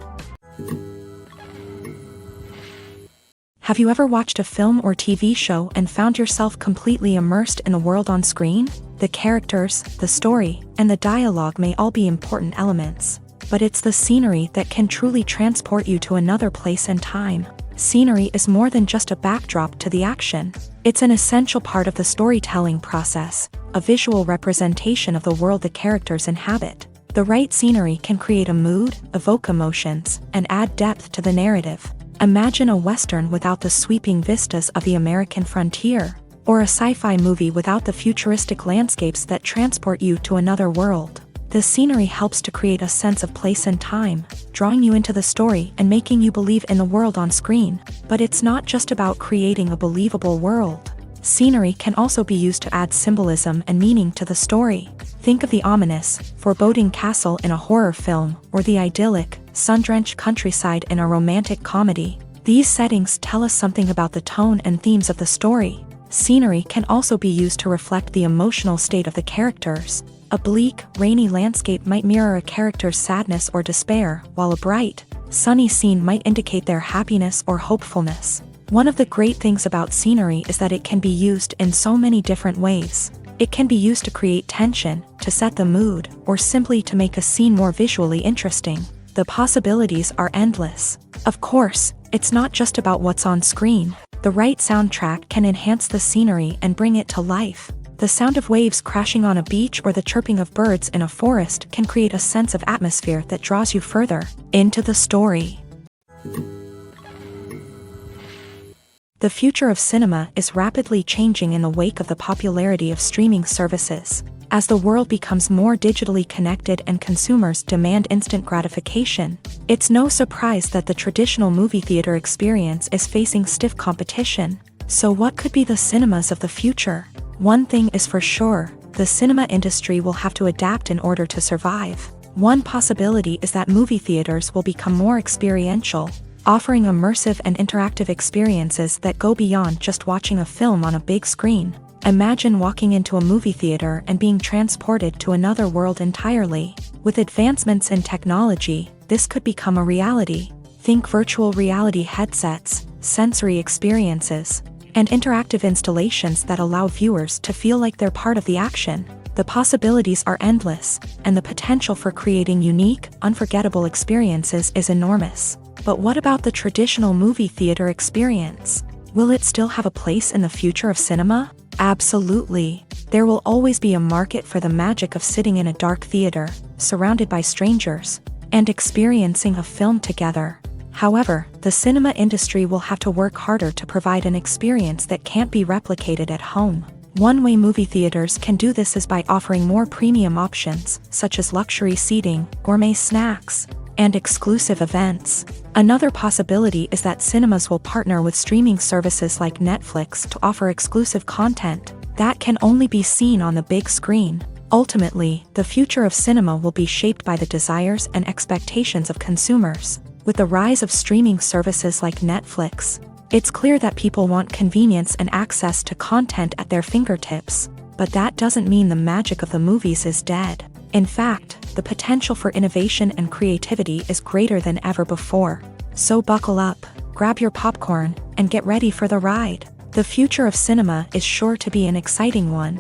Have you ever watched a film or TV show and found yourself completely immersed in the world on screen? The characters, the story, and the dialogue may all be important elements, but it's the scenery that can truly transport you to another place and time. Scenery is more than just a backdrop to the action. It's an essential part of the storytelling process, a visual representation of the world the characters inhabit. The right scenery can create a mood, evoke emotions, and add depth to the narrative. Imagine a Western without the sweeping vistas of the American frontier, or a sci-fi movie without the futuristic landscapes that transport you to another world. The scenery helps to create a sense of place and time, drawing you into the story and making you believe in the world on screen. But it's not just about creating a believable world. Scenery can also be used to add symbolism and meaning to the story. Think of the ominous, foreboding castle in a horror film, or the idyllic, sun-drenched countryside in a romantic comedy. These settings tell us something about the tone and themes of the story. Scenery can also be used to reflect the emotional state of the characters. A bleak, rainy landscape might mirror a character's sadness or despair, while a bright, sunny scene might indicate their happiness or hopefulness. One of the great things about scenery is that it can be used in so many different ways. It can be used to create tension, to set the mood, or simply to make a scene more visually interesting. The possibilities are endless. Of course, it's not just about what's on screen. The right soundtrack can enhance the scenery and bring it to life. The sound of waves crashing on a beach or the chirping of birds in a forest can create a sense of atmosphere that draws you further into the story. The future of cinema is rapidly changing in the wake of the popularity of streaming services. As the world becomes more digitally connected and consumers demand instant gratification, it's no surprise that the traditional movie theater experience is facing stiff competition. So what could be the cinemas of the future? One thing is for sure, the cinema industry will have to adapt in order to survive. One possibility is that movie theaters will become more experiential, offering immersive and interactive experiences that go beyond just watching a film on a big screen. Imagine walking into a movie theater and being transported to another world entirely. With advancements in technology, this could become a reality. Think virtual reality headsets, sensory experiences, and interactive installations that allow viewers to feel like they're part of the action. The possibilities are endless, and the potential for creating unique, unforgettable experiences is enormous. But what about the traditional movie theater experience? Will it still have a place in the future of cinema? Absolutely. There will always be a market for the magic of sitting in a dark theater, surrounded by strangers, and experiencing a film together. However, the cinema industry will have to work harder to provide an experience that can't be replicated at home. One way movie theaters can do this is by offering more premium options, such as luxury seating, gourmet snacks, and exclusive events. Another possibility is that cinemas will partner with streaming services like Netflix to offer exclusive content that can only be seen on the big screen. Ultimately, the future of cinema will be shaped by the desires and expectations of consumers. With the rise of streaming services like Netflix, it's clear that people want convenience and access to content at their fingertips. But that doesn't mean the magic of the movies is dead. In fact, the potential for innovation and creativity is greater than ever before. So buckle up, grab your popcorn, and get ready for the ride. The future of cinema is sure to be an exciting one.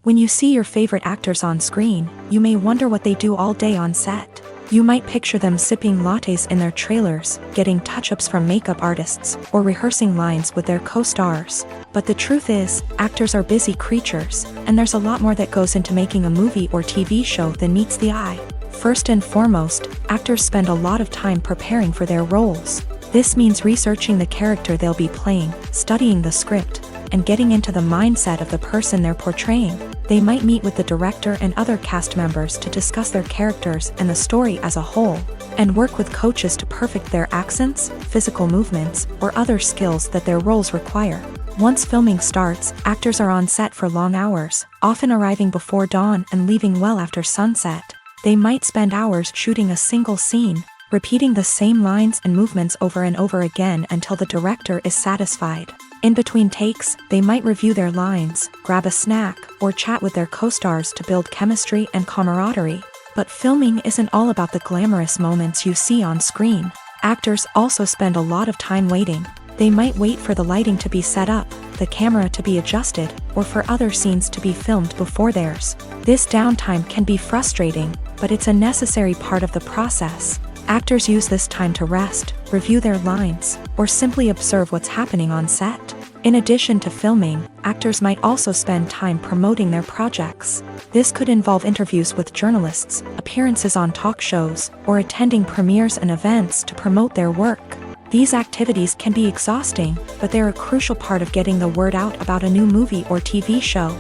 When you see your favorite actors on screen, you may wonder what they do all day on set. You might picture them sipping lattes in their trailers, getting touch-ups from makeup artists, or rehearsing lines with their co-stars. But the truth is, actors are busy creatures, and there's a lot more that goes into making a movie or TV show than meets the eye. First and foremost, actors spend a lot of time preparing for their roles. This means researching the character they'll be playing, studying the script, and getting into the mindset of the person they're portraying. They might meet with the director and other cast members to discuss their characters and the story as a whole, and work with coaches to perfect their accents, physical movements, or other skills that their roles require. Once filming starts, actors are on set for long hours, often arriving before dawn and leaving well after sunset. They might spend hours shooting a single scene, repeating the same lines and movements over and over again until the director is satisfied. In between takes, they might review their lines, grab a snack, or chat with their co-stars to build chemistry and camaraderie. But filming isn't all about the glamorous moments you see on screen. Actors also spend a lot of time waiting. They might wait for the lighting to be set up, the camera to be adjusted, or for other scenes to be filmed before theirs. This downtime can be frustrating, but it's a necessary part of the process. Actors use this time to rest, review their lines, or simply observe what's happening on set. In addition to filming, actors might also spend time promoting their projects. This could involve interviews with journalists, appearances on talk shows, or attending premieres and events to promote their work. These activities can be exhausting, but they're a crucial part of getting the word out about a new movie or TV show.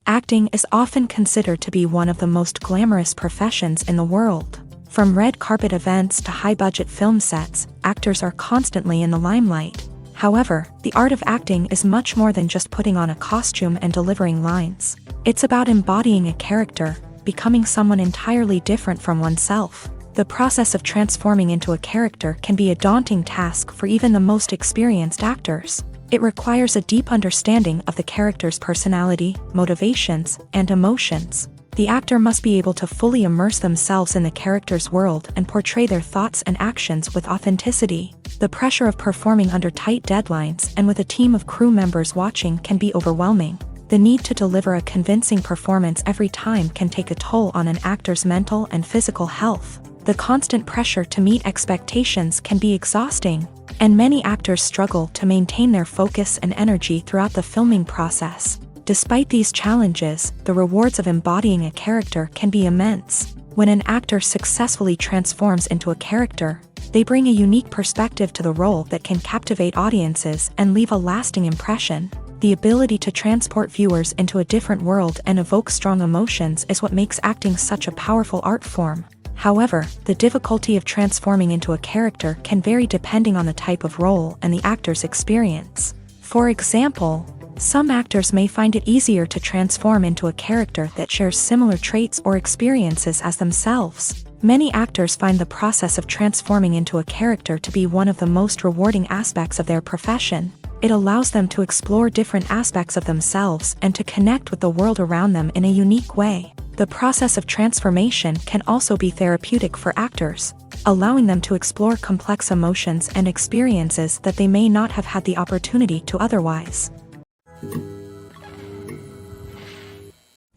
Acting is often considered to be one of the most glamorous professions in the world. From red carpet events to high-budget film sets, actors are constantly in the limelight. However, the art of acting is much more than just putting on a costume and delivering lines. It's about embodying a character, becoming someone entirely different from oneself. The process of transforming into a character can be a daunting task for even the most experienced actors. It requires a deep understanding of the character's personality, motivations, and emotions. The actor must be able to fully immerse themselves in the character's world and portray their thoughts and actions with authenticity. The pressure of performing under tight deadlines and with a team of crew members watching can be overwhelming. The need to deliver a convincing performance every time can take a toll on an actor's mental and physical health. The constant pressure to meet expectations can be exhausting, and many actors struggle to maintain their focus and energy throughout the filming process. Despite these challenges, the rewards of embodying a character can be immense. When an actor successfully transforms into a character, they bring a unique perspective to the role that can captivate audiences and leave a lasting impression. The ability to transport viewers into a different world and evoke strong emotions is what makes acting such a powerful art form. However, the difficulty of transforming into a character can vary depending on the type of role and the actor's experience. For example, some actors may find it easier to transform into a character that shares similar traits or experiences as themselves. Many actors find the process of transforming into a character to be one of the most rewarding aspects of their profession. It allows them to explore different aspects of themselves and to connect with the world around them in a unique way. The process of transformation can also be therapeutic for actors, allowing them to explore complex emotions and experiences that they may not have had the opportunity to otherwise.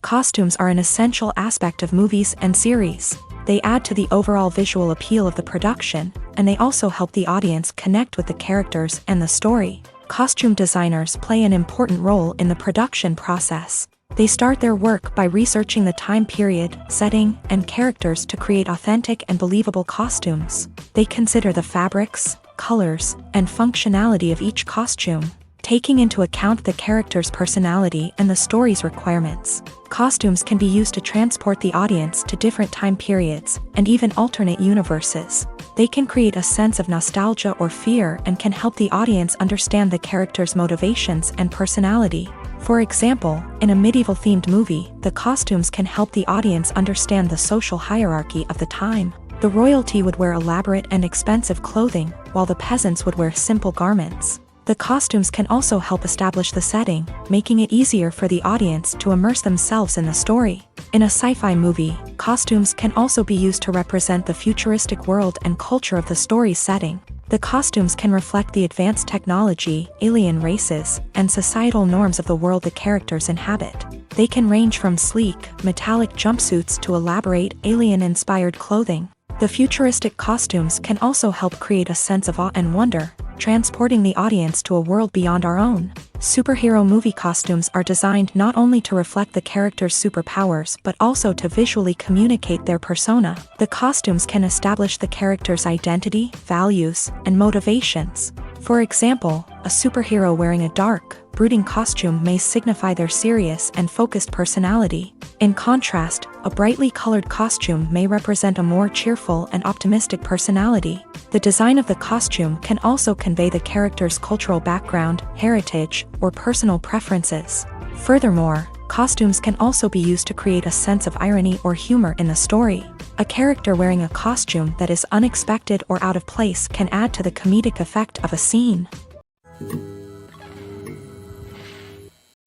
Costumes are an essential aspect of movies and series. They add to the overall visual appeal of the production, and they also help the audience connect with the characters and the story. Costume designers play an important role in the production process. They start their work by researching the time period, setting, and characters to create authentic and believable costumes. They consider the fabrics, colors, and functionality of each costume, taking into account the character's personality and the story's requirements. Costumes can be used to transport the audience to different time periods and even alternate universes. They can create a sense of nostalgia or fear and can help the audience understand the character's motivations and personality. For example, in a medieval-themed movie, the costumes can help the audience understand the social hierarchy of the time. The royalty would wear elaborate and expensive clothing, while the peasants would wear simple garments. The costumes can also help establish the setting, making it easier for the audience to immerse themselves in the story. In a sci-fi movie, costumes can also be used to represent the futuristic world and culture of the story's setting. The costumes can reflect the advanced technology, alien races, and societal norms of the world the characters inhabit. They can range from sleek, metallic jumpsuits to elaborate, alien-inspired clothing. The futuristic costumes can also help create a sense of awe and wonder, transporting the audience to a world beyond our own. Superhero movie costumes are designed not only to reflect the character's superpowers but also to visually communicate their persona. The costumes can establish the character's identity, values, and motivations. For example, a superhero wearing a dark, brooding costume may signify their serious and focused personality. In contrast, a brightly colored costume may represent a more cheerful and optimistic personality. The design of the costume can also convey the character's cultural background, heritage, or personal preferences. Furthermore, costumes can also be used to create a sense of irony or humor in the story. A character wearing a costume that is unexpected or out of place can add to the comedic effect of a scene.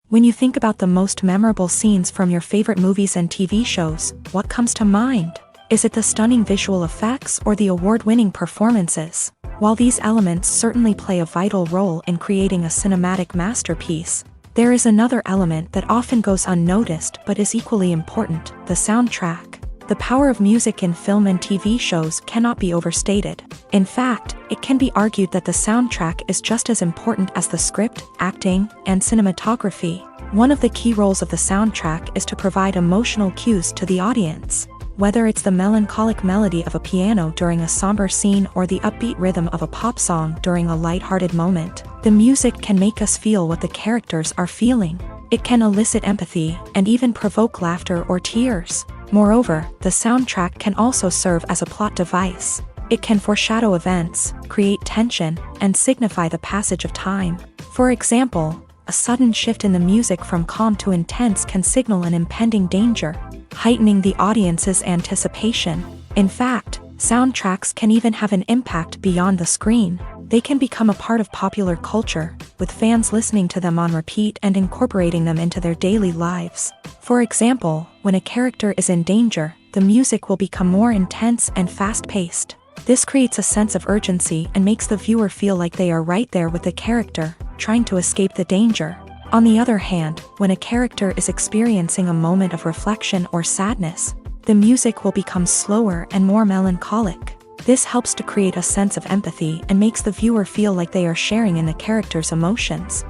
When you think about the most memorable scenes from your favorite movies and TV shows, what comes to mind? Is it the stunning visual effects or the award-winning performances? While these elements certainly play a vital role in creating a cinematic masterpiece, there is another element that often goes unnoticed but is equally important: the soundtrack. The power of music in film and TV shows cannot be overstated. In fact, it can be argued that the soundtrack is just as important as the script, acting, and cinematography. One of the key roles of the soundtrack is to provide emotional cues to the audience. Whether it's the melancholic melody of a piano during a somber scene or the upbeat rhythm of a pop song during a lighthearted moment, the music can make us feel what the characters are feeling. It can elicit empathy and even provoke laughter or tears. Moreover, the soundtrack can also serve as a plot device. It can foreshadow events, create tension, and signify the passage of time. For example, a sudden shift in the music from calm to intense can signal an impending danger, heightening the audience's anticipation. In fact, soundtracks can even have an impact beyond the screen. They can become a part of popular culture, with fans listening to them on repeat and incorporating them into their daily lives. For example, when a character is in danger, the music will become more intense and fast-paced. This creates a sense of urgency and makes the viewer feel like they are right there with the character, trying to escape the danger. On the other hand, when a character is experiencing a moment of reflection or sadness, the music will become slower and more melancholic. This helps to create a sense of empathy and makes the viewer feel like they are sharing in the character's emotions.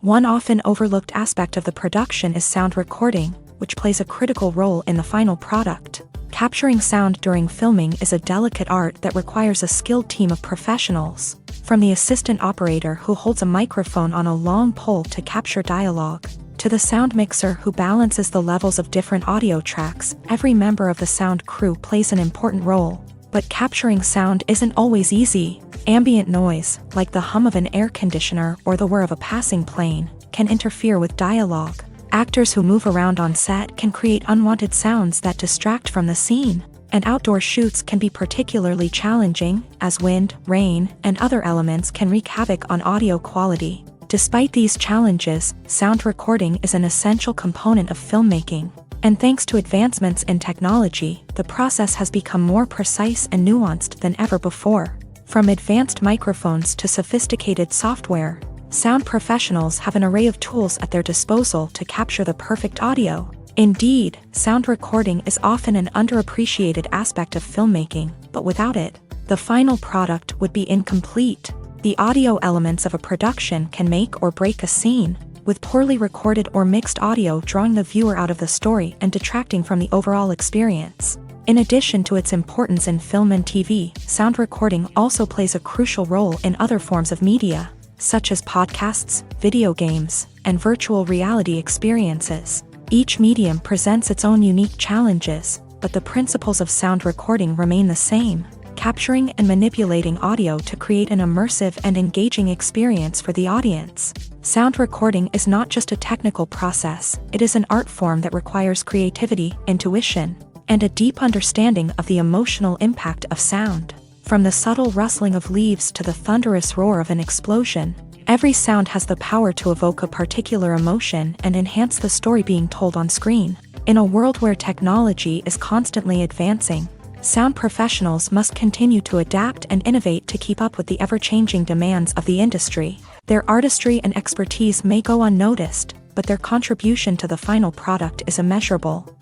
One often overlooked aspect of the production is sound recording, which plays a critical role in the final product. Capturing sound during filming is a delicate art that requires a skilled team of professionals. From the assistant operator who holds a microphone on a long pole to capture dialogue, to the sound mixer who balances the levels of different audio tracks, every member of the sound crew plays an important role. But capturing sound isn't always easy. Ambient noise, like the hum of an air conditioner or the whir of a passing plane, can interfere with dialogue. Actors who move around on set can create unwanted sounds that distract from the scene. And outdoor shoots can be particularly challenging, as wind, rain, and other elements can wreak havoc on audio quality. Despite these challenges, sound recording is an essential component of filmmaking. And thanks to advancements in technology, the process has become more precise and nuanced than ever before. From advanced microphones to sophisticated software, sound professionals have an array of tools at their disposal to capture the perfect audio. Indeed, sound recording is often an underappreciated aspect of filmmaking, but without it, the final product would be incomplete. The audio elements of a production can make or break a scene, with poorly recorded or mixed audio drawing the viewer out of the story and detracting from the overall experience. In addition to its importance in film and TV, sound recording also plays a crucial role in other forms of media, such as podcasts, video games, and virtual reality experiences. Each medium presents its own unique challenges, but the principles of sound recording remain the same: capturing and manipulating audio to create an immersive and engaging experience for the audience. Sound recording is not just a technical process, it is an art form that requires creativity, intuition, and a deep understanding of the emotional impact of sound. From the subtle rustling of leaves to the thunderous roar of an explosion, every sound has the power to evoke a particular emotion and enhance the story being told on screen. In a world where technology is constantly advancing, sound professionals must continue to adapt and innovate to keep up with the ever-changing demands of the industry. Their artistry and expertise may go unnoticed, but their contribution to the final product is immeasurable.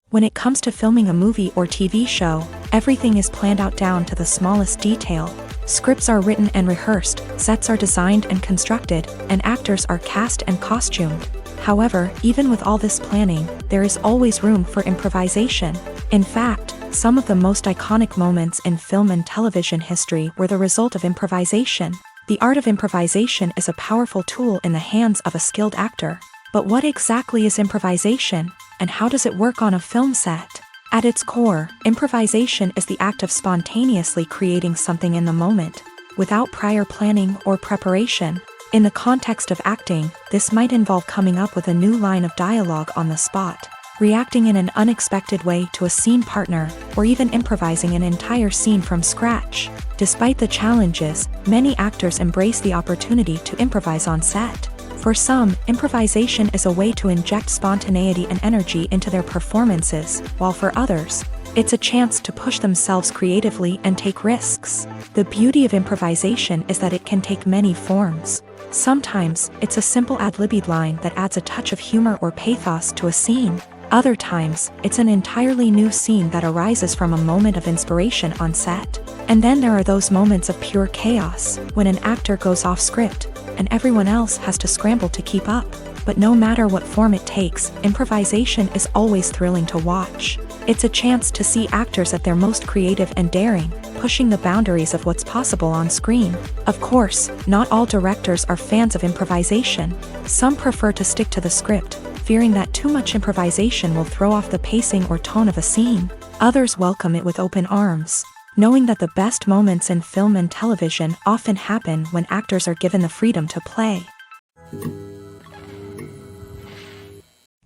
When it comes to filming a movie or TV show, everything is planned out down to the smallest detail. Scripts are written and rehearsed, sets are designed and constructed, and actors are cast and costumed. However, even with all this planning, there is always room for improvisation. In fact, some of the most iconic moments in film and television history were the result of improvisation. The art of improvisation is a powerful tool in the hands of a skilled actor. But what exactly is improvisation, and how does it work on a film set? At its core, improvisation is the act of spontaneously creating something in the moment, without prior planning or preparation. In the context of acting, this might involve coming up with a new line of dialogue on the spot, reacting in an unexpected way to a scene partner, or even improvising an entire scene from scratch. Despite the challenges, many actors embrace the opportunity to improvise on set. For some, improvisation is a way to inject spontaneity and energy into their performances, while for others, It's a chance to push themselves creatively and take risks. The beauty of improvisation is that it can take many forms. Sometimes, it's a simple ad-libbed line that adds a touch of humor or pathos to a scene. Other times, it's an entirely new scene that arises from a moment of inspiration on set. And then there are those moments of pure chaos, when an actor goes off script, and everyone else has to scramble to keep up. But no matter what form it takes, improvisation is always thrilling to watch. It's a chance to see actors at their most creative and daring, pushing the boundaries of what's possible on screen. Of course, not all directors are fans of improvisation. Some prefer to stick to the script, fearing that too much improvisation will throw off the pacing or tone of a scene. Others welcome it with open arms, knowing that the best moments in film and television often happen when actors are given the freedom to play.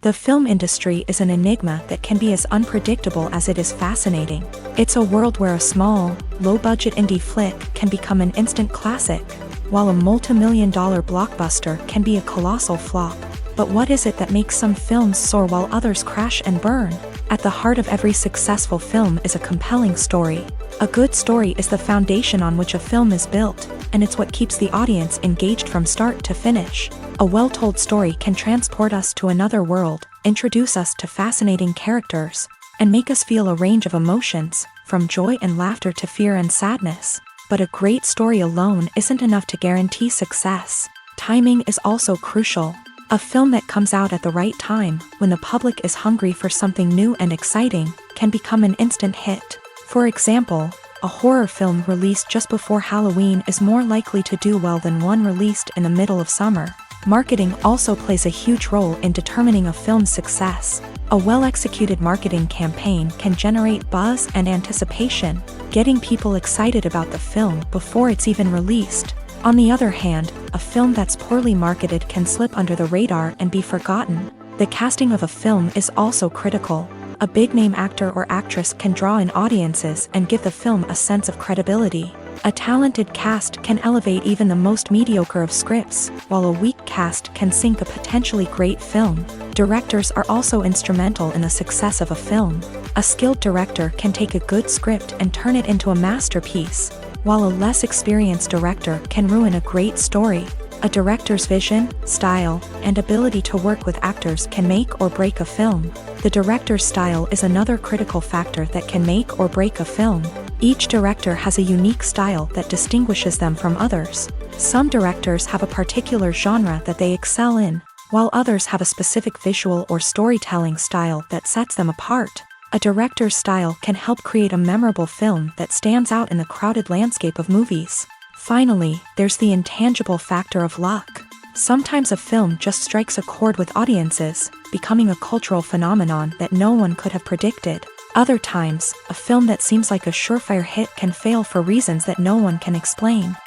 The film industry is an enigma that can be as unpredictable as it is fascinating. It's a world where a small, low-budget indie flick can become an instant classic, while a multi-million-dollar blockbuster can be a colossal flop. But what is it that makes some films soar while others crash and burn? At the heart of every successful film is a compelling story. A good story is the foundation on which a film is built, and it's what keeps the audience engaged from start to finish. A well-told story can transport us to another world, introduce us to fascinating characters, and make us feel a range of emotions, from joy and laughter to fear and sadness. But a great story alone isn't enough to guarantee success. Timing is also crucial. A film that comes out at the right time, when the public is hungry for something new and exciting, can become an instant hit. For example, a horror film released just before Halloween is more likely to do well than one released in the middle of summer. Marketing also plays a huge role in determining a film's success. A well-executed marketing campaign can generate buzz and anticipation, getting people excited about the film before it's even released. On the other hand, a film that's poorly marketed can slip under the radar and be forgotten. The casting of a film is also critical. A big-name actor or actress can draw in audiences and give the film a sense of credibility. A talented cast can elevate even the most mediocre of scripts, while a weak cast can sink a potentially great film. Directors are also instrumental in the success of a film. A skilled director can take a good script and turn it into a masterpiece, while a less experienced director can ruin a great story. A director's vision, style, and ability to work with actors can make or break a film. The director's style is another critical factor that can make or break a film. Each director has a unique style that distinguishes them from others. Some directors have a particular genre that they excel in, while others have a specific visual or storytelling style that sets them apart. A director's style can help create a memorable film that stands out in the crowded landscape of movies. Finally, there's the intangible factor of luck. Sometimes a film just strikes a chord with audiences, becoming a cultural phenomenon that no one could have predicted. Other times, a film that seems like a surefire hit can fail for reasons that no one can explain.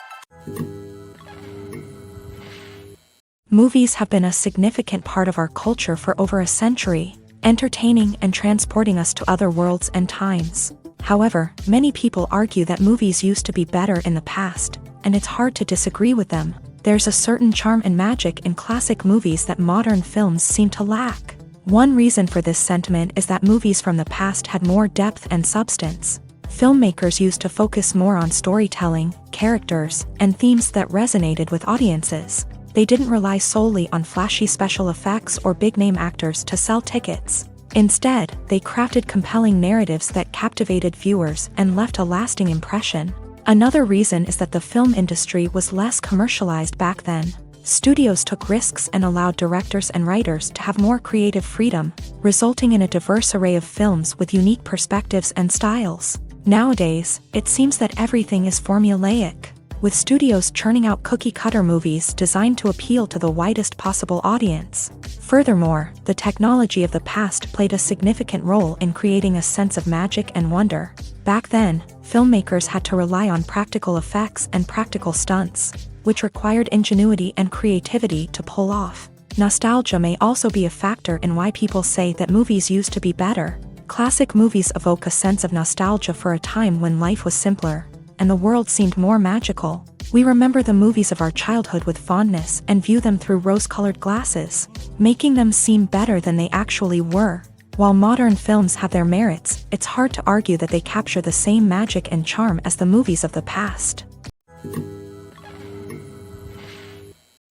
Movies have been a significant part of our culture for over a century, entertaining and transporting us to other worlds and times. However, many people argue that movies used to be better in the past, and it's hard to disagree with them. There's a certain charm and magic in classic movies that modern films seem to lack. One reason for this sentiment is that movies from the past had more depth and substance. Filmmakers used to focus more on storytelling, characters, and themes that resonated with audiences. They didn't rely solely on flashy special effects or big-name actors to sell tickets. Instead, they crafted compelling narratives that captivated viewers and left a lasting impression. Another reason is that the film industry was less commercialized back then. Studios took risks and allowed directors and writers to have more creative freedom, resulting in a diverse array of films with unique perspectives and styles. Nowadays, it seems that everything is formulaic, with studios churning out cookie-cutter movies designed to appeal to the widest possible audience. Furthermore, the technology of the past played a significant role in creating a sense of magic and wonder. Back then, filmmakers had to rely on practical effects and practical stunts, which required ingenuity and creativity to pull off. Nostalgia may also be a factor in why people say that movies used to be better. Classic movies evoke a sense of nostalgia for a time when life was simpler, and the world seemed more magical. We remember the movies of our childhood with fondness and view them through rose-colored glasses, making them seem better than they actually were. While modern films have their merits, it's hard to argue that they capture the same magic and charm as the movies of the past.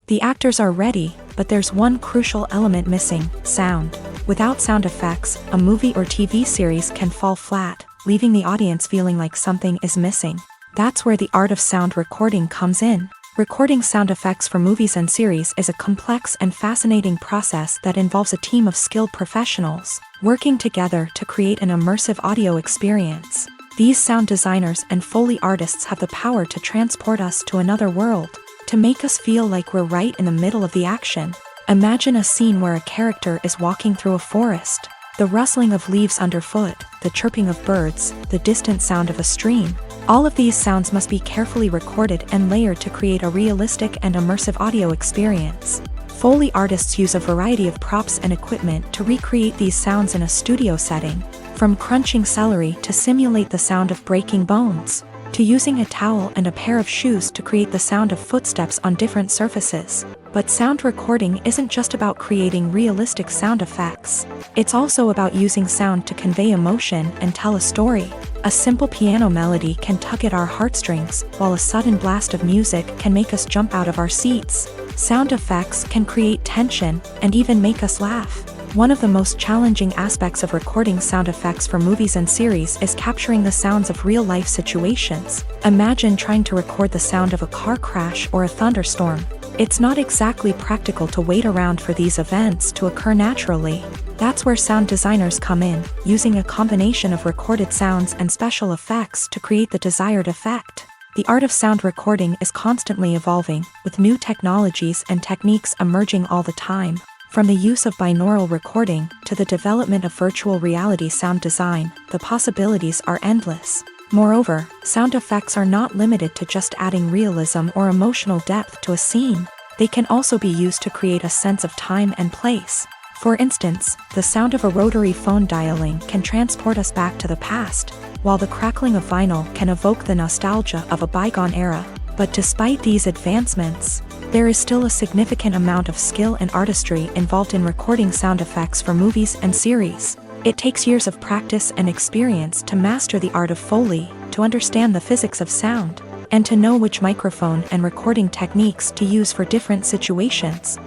The actors are ready, but there's one crucial element missing: sound. Without sound effects, a movie or TV series can fall flat, leaving the audience feeling like something is missing. That's where the art of sound recording comes in. Recording sound effects for movies and series is a complex and fascinating process that involves a team of skilled professionals working together to create an immersive audio experience. These sound designers and Foley artists have the power to transport us to another world, to make us feel like we're right in the middle of the action. Imagine a scene where a character is walking through a forest. The rustling of leaves underfoot, the chirping of birds, the distant sound of a stream. All of these sounds must be carefully recorded and layered to create a realistic and immersive audio experience. Foley artists use a variety of props and equipment to recreate these sounds in a studio setting, from crunching celery to simulate the sound of breaking bones, to using a towel and a pair of shoes to create the sound of footsteps on different surfaces. But sound recording isn't just about creating realistic sound effects. It's also about using sound to convey emotion and tell a story. A simple piano melody can tug at our heartstrings, while a sudden blast of music can make us jump out of our seats. Sound effects can create tension and even make us laugh. One of the most challenging aspects of recording sound effects for movies and series is capturing the sounds of real-life situations. Imagine trying to record the sound of a car crash or a thunderstorm. It's not exactly practical to wait around for these events to occur naturally. That's where sound designers come in, using a combination of recorded sounds and special effects to create the desired effect. The art of sound recording is constantly evolving, with new technologies and techniques emerging all the time. From the use of binaural recording to the development of virtual reality sound design, the possibilities are endless. Moreover, sound effects are not limited to just adding realism or emotional depth to a scene. They can also be used to create a sense of time and place. For instance, the sound of a rotary phone dialing can transport us back to the past, while the crackling of vinyl can evoke the nostalgia of a bygone era. But despite these advancements, there is still a significant amount of skill and artistry involved in recording sound effects for movies and series. It takes years of practice and experience to master the art of Foley, to understand the physics of sound, and to know which microphone and recording techniques to use for different situations.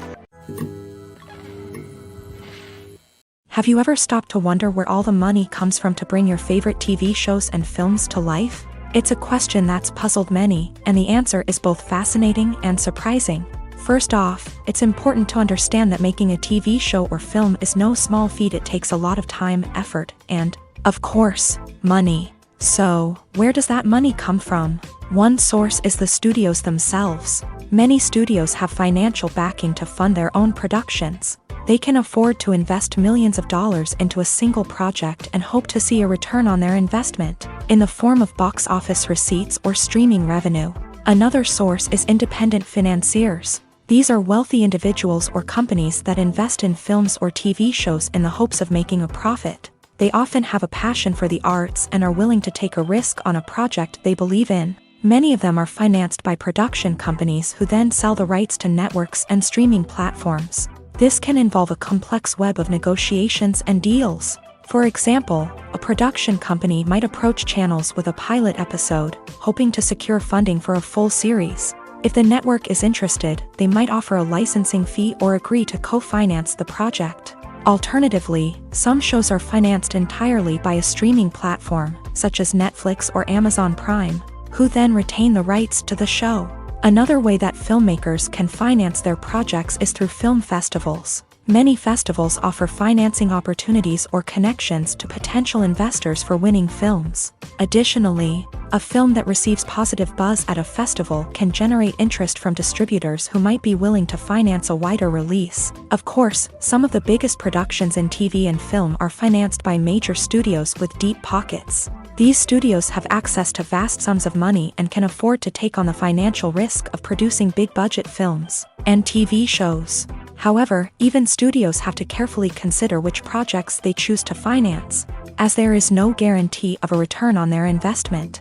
Have you ever stopped to wonder where all the money comes from to bring your favorite TV shows and films to life? It's a question that's puzzled many, and the answer is both fascinating and surprising. First off, it's important to understand that making a TV show or film is no small feat. It takes a lot of time, effort, and, of course, money. So, where does that money come from? One source is the studios themselves. Many studios have financial backing to fund their own productions. They can afford to invest millions of dollars into a single project and hope to see a return on their investment, in the form of box office receipts or streaming revenue. Another source is independent financiers. These are wealthy individuals or companies that invest in films or TV shows in the hopes of making a profit. They often have a passion for the arts and are willing to take a risk on a project they believe in. Many of them are financed by production companies who then sell the rights to networks and streaming platforms. This can involve a complex web of negotiations and deals. For example, a production company might approach channels with a pilot episode, hoping to secure funding for a full series. If the network is interested, they might offer a licensing fee or agree to co-finance the project. Alternatively, some shows are financed entirely by a streaming platform, such as Netflix or Amazon Prime, who then retain the rights to the show. Another way that filmmakers can finance their projects is through film festivals. Many festivals offer financing opportunities or connections to potential investors for winning films. Additionally, a film that receives positive buzz at a festival can generate interest from distributors who might be willing to finance a wider release. Of course, some of the biggest productions in TV and film are financed by major studios with deep pockets. These studios have access to vast sums of money and can afford to take on the financial risk of producing big-budget films and TV shows. However, even studios have to carefully consider which projects they choose to finance, as there is no guarantee of a return on their investment.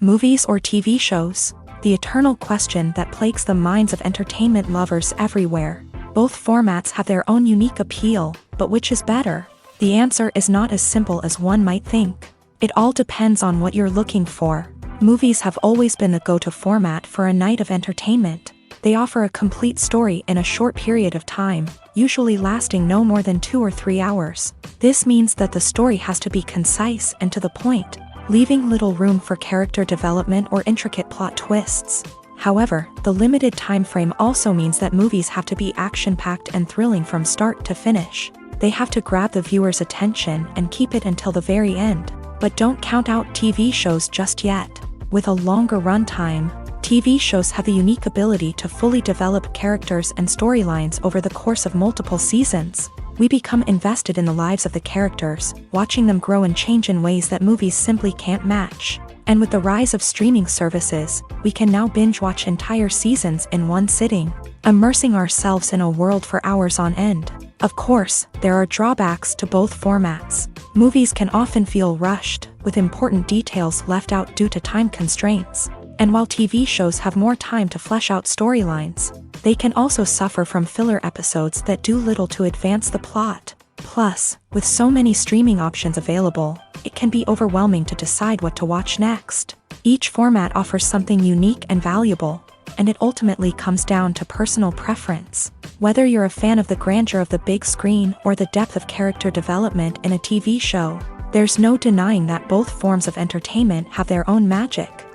Movies or TV shows? The eternal question that plagues the minds of entertainment lovers everywhere. Both formats have their own unique appeal, but which is better? The answer is not as simple as one might think. It all depends on what you're looking for. Movies have always been the go-to format for a night of entertainment. They offer a complete story in a short period of time, usually lasting no more than 2 or 3 hours. This means that the story has to be concise and to the point, leaving little room for character development or intricate plot twists. However, the limited time frame also means that movies have to be action-packed and thrilling from start to finish. They have to grab the viewer's attention and keep it until the very end. But don't count out TV shows just yet. With a longer runtime, TV shows have the unique ability to fully develop characters and storylines over the course of multiple seasons. We become invested in the lives of the characters, watching them grow and change in ways that movies simply can't match. And with the rise of streaming services, we can now binge-watch entire seasons in one sitting, immersing ourselves in a world for hours on end. Of course, there are drawbacks to both formats. Movies can often feel rushed, with important details left out due to time constraints. And while TV shows have more time to flesh out storylines, they can also suffer from filler episodes that do little to advance the plot. Plus, with so many streaming options available, it can be overwhelming to decide what to watch next. Each format offers something unique and valuable, and it ultimately comes down to personal preference. Whether you're a fan of the grandeur of the big screen or the depth of character development in a TV show, there's no denying that both forms of entertainment have their own magic.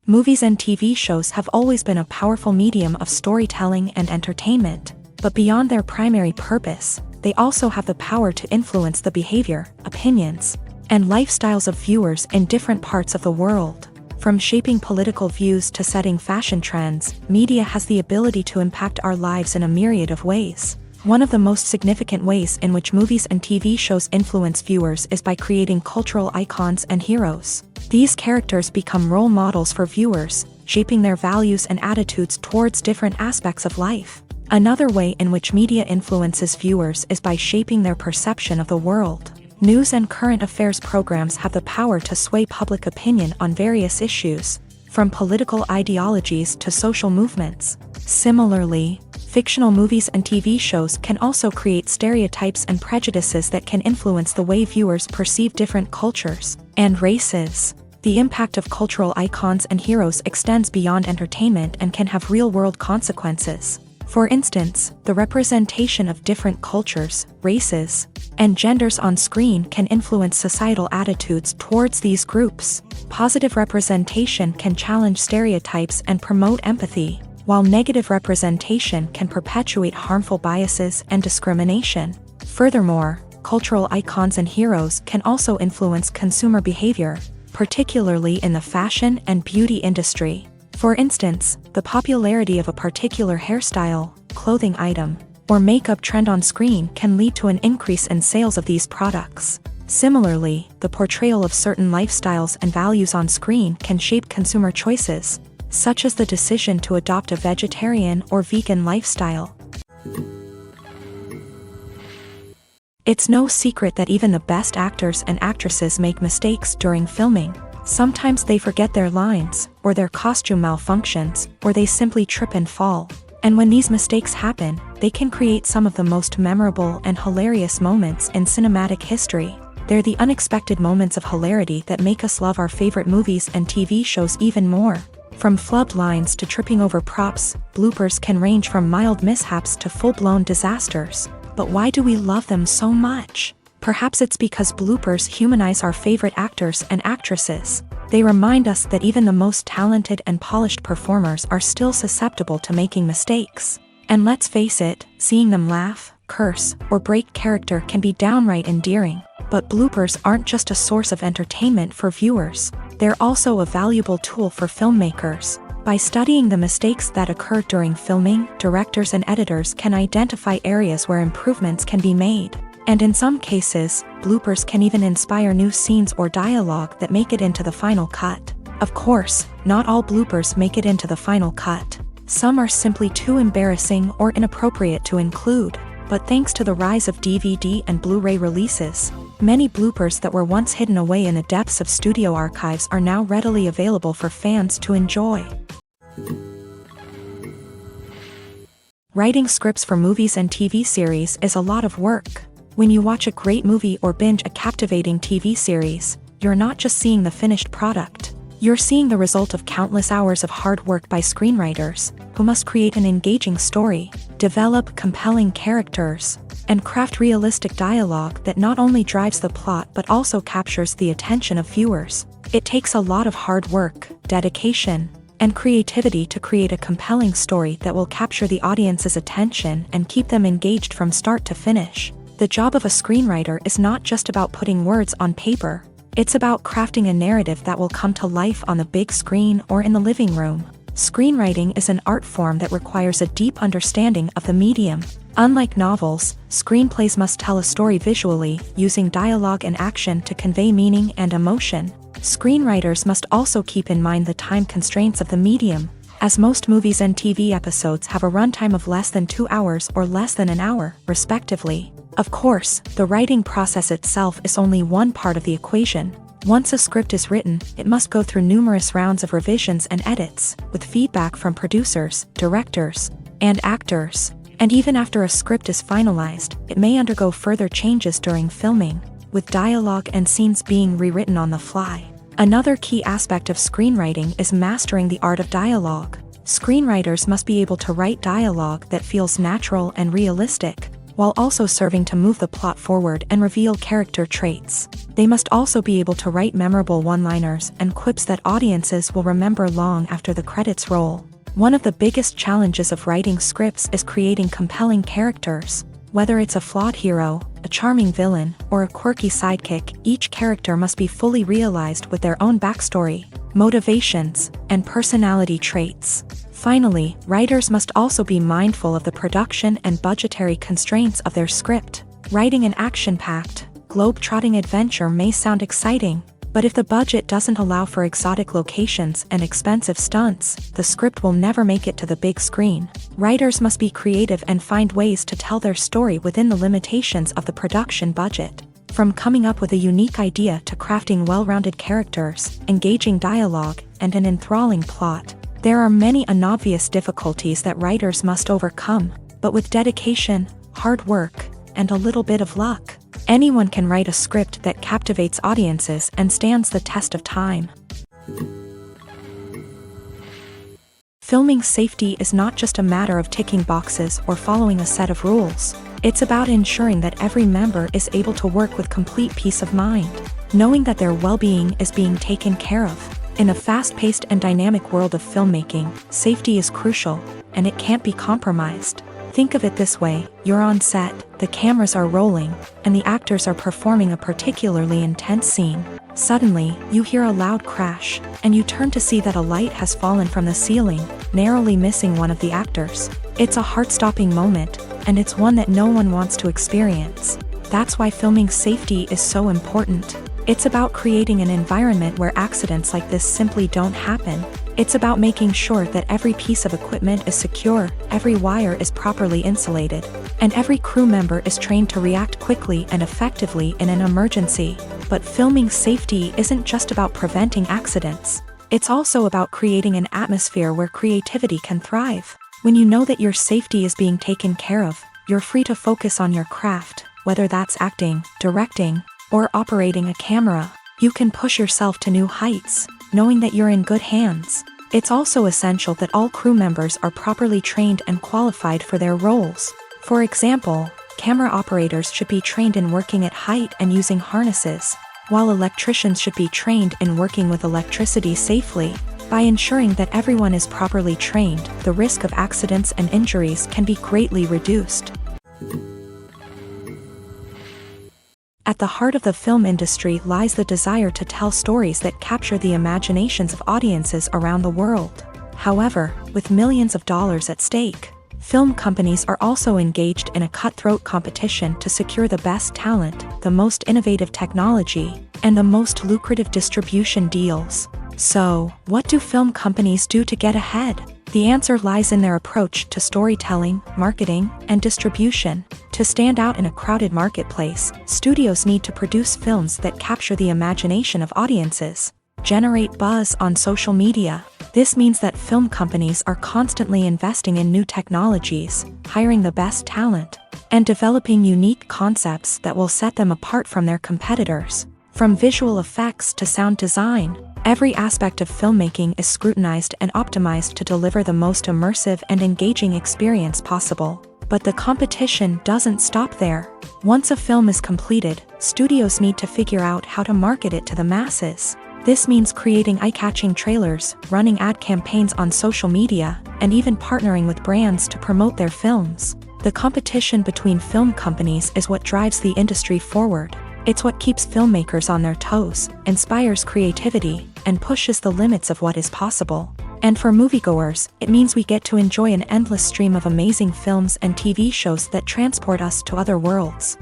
Movies and TV shows have always been a powerful medium of storytelling and entertainment, but beyond their primary purpose, they also have the power to influence the behavior, opinions, and lifestyles of viewers in different parts of the world. From shaping political views to setting fashion trends, media has the ability to impact our lives in a myriad of ways. One of the most significant ways in which movies and TV shows influence viewers is by creating cultural icons and heroes. These characters become role models for viewers, shaping their values and attitudes towards different aspects of life. Another way in which media influences viewers is by shaping their perception of the world. News and current affairs programs have the power to sway public opinion on various issues, from political ideologies to social movements. Similarly, fictional movies and TV shows can also create stereotypes and prejudices that can influence the way viewers perceive different cultures and races. The impact of cultural icons and heroes extends beyond entertainment and can have real-world consequences. For instance, the representation of different cultures, races, and genders on screen can influence societal attitudes towards these groups. Positive representation can challenge stereotypes and promote empathy, while negative representation can perpetuate harmful biases and discrimination. Furthermore, cultural icons and heroes can also influence consumer behavior, particularly in the fashion and beauty industry. For instance, the popularity of a particular hairstyle, clothing item, or makeup trend on screen can lead to an increase in sales of these products. Similarly, the portrayal of certain lifestyles and values on screen can shape consumer choices, such as the decision to adopt a vegetarian or vegan lifestyle. It's no secret that even the best actors and actresses make mistakes during filming. Sometimes they forget their lines, or their costume malfunctions, or they simply trip and fall. And when these mistakes happen, they can create some of the most memorable and hilarious moments in cinematic history. They're the unexpected moments of hilarity that make us love our favorite movies and TV shows even more. From flubbed lines to tripping over props, bloopers can range from mild mishaps to full-blown disasters. But why do we love them so much? Perhaps it's because bloopers humanize our favorite actors and actresses. They remind us that even the most talented and polished performers are still susceptible to making mistakes. And let's face it, seeing them laugh, curse, or break character can be downright endearing. But bloopers aren't just a source of entertainment for viewers. They're also a valuable tool for filmmakers. By studying the mistakes that occur during filming, directors and editors can identify areas where improvements can be made. And in some cases, bloopers can even inspire new scenes or dialogue that make it into the final cut. Of course, not all bloopers make it into the final cut. Some are simply too embarrassing or inappropriate to include. But thanks to the rise of DVD and Blu-ray releases, many bloopers that were once hidden away in the depths of studio archives are now readily available for fans to enjoy. Writing scripts for movies and TV series is a lot of work. When you watch a great movie or binge a captivating TV series, you're not just seeing the finished product. You're seeing the result of countless hours of hard work by screenwriters, who must create an engaging story, develop compelling characters, and craft realistic dialogue that not only drives the plot but also captures the attention of viewers. It takes a lot of hard work, dedication, and creativity to create a compelling story that will capture the audience's attention and keep them engaged from start to finish. The job of a screenwriter is not just about putting words on paper. It's about crafting a narrative that will come to life on the big screen or in the living room. Screenwriting is an art form that requires a deep understanding of the medium. Unlike novels, screenplays must tell a story visually, using dialogue and action to convey meaning and emotion. Screenwriters must also keep in mind the time constraints of the medium, as most movies and TV episodes have a runtime of less than 2 hours or less than an hour, respectively. Of course, the writing process itself is only one part of the equation. Once a script is written, it must go through numerous rounds of revisions and edits, with feedback from producers, directors, and actors. And even after a script is finalized, it may undergo further changes during filming, with dialogue and scenes being rewritten on the fly. Another key aspect of screenwriting is mastering the art of dialogue. Screenwriters must be able to write dialogue that feels natural and realistic, while also serving to move the plot forward and reveal character traits. They must also be able to write memorable one-liners and quips that audiences will remember long after the credits roll. One of the biggest challenges of writing scripts is creating compelling characters. Whether it's a flawed hero, a charming villain, or a quirky sidekick, each character must be fully realized with their own backstory, motivations, and personality traits. Finally, writers must also be mindful of the production and budgetary constraints of their script. Writing an action-packed, globe-trotting adventure may sound exciting, but if the budget doesn't allow for exotic locations and expensive stunts, the script will never make it to the big screen. Writers must be creative and find ways to tell their story within the limitations of the production budget. From coming up with a unique idea to crafting well-rounded characters, engaging dialogue, and an enthralling plot, there are many unobvious difficulties that writers must overcome, but with dedication, hard work, and a little bit of luck, anyone can write a script that captivates audiences and stands the test of time. Filming safety is not just a matter of ticking boxes or following a set of rules. It's about ensuring that every member is able to work with complete peace of mind, knowing that their well-being is being taken care of. In a fast-paced and dynamic world of filmmaking, safety is crucial, and it can't be compromised. Think of it this way: you're on set, the cameras are rolling, and the actors are performing a particularly intense scene. Suddenly, you hear a loud crash, and you turn to see that a light has fallen from the ceiling, narrowly missing one of the actors. It's a heart-stopping moment, and it's one that no one wants to experience. That's why filming safety is so important. It's about creating an environment where accidents like this simply don't happen. It's about making sure that every piece of equipment is secure, every wire is properly insulated, and every crew member is trained to react quickly and effectively in an emergency. But filming safety isn't just about preventing accidents. It's also about creating an atmosphere where creativity can thrive. When you know that your safety is being taken care of, you're free to focus on your craft, whether that's acting, directing, or operating a camera. You can push yourself to new heights, knowing that you're in good hands. It's also essential that all crew members are properly trained and qualified for their roles. For example, camera operators should be trained in working at height and using harnesses, while electricians should be trained in working with electricity safely. By ensuring that everyone is properly trained, the risk of accidents and injuries can be greatly reduced. At the heart of the film industry lies the desire to tell stories that capture the imaginations of audiences around the world. However, with millions of dollars at stake, film companies are also engaged in a cutthroat competition to secure the best talent, the most innovative technology, and the most lucrative distribution deals. So, what do film companies do to get ahead? The answer lies in their approach to storytelling, marketing, and distribution. To stand out in a crowded marketplace, studios need to produce films that capture the imagination of audiences, generate buzz on social media. This means that film companies are constantly investing in new technologies, hiring the best talent, and developing unique concepts that will set them apart from their competitors. From visual effects to sound design, every aspect of filmmaking is scrutinized and optimized to deliver the most immersive and engaging experience possible. But the competition doesn't stop there. Once a film is completed, studios need to figure out how to market it to the masses. This means creating eye-catching trailers, running ad campaigns on social media, and even partnering with brands to promote their films. The competition between film companies is what drives the industry forward. It's what keeps filmmakers on their toes, inspires creativity, and pushes the limits of what is possible. And for moviegoers, it means we get to enjoy an endless stream of amazing films and TV shows that transport us to other worlds.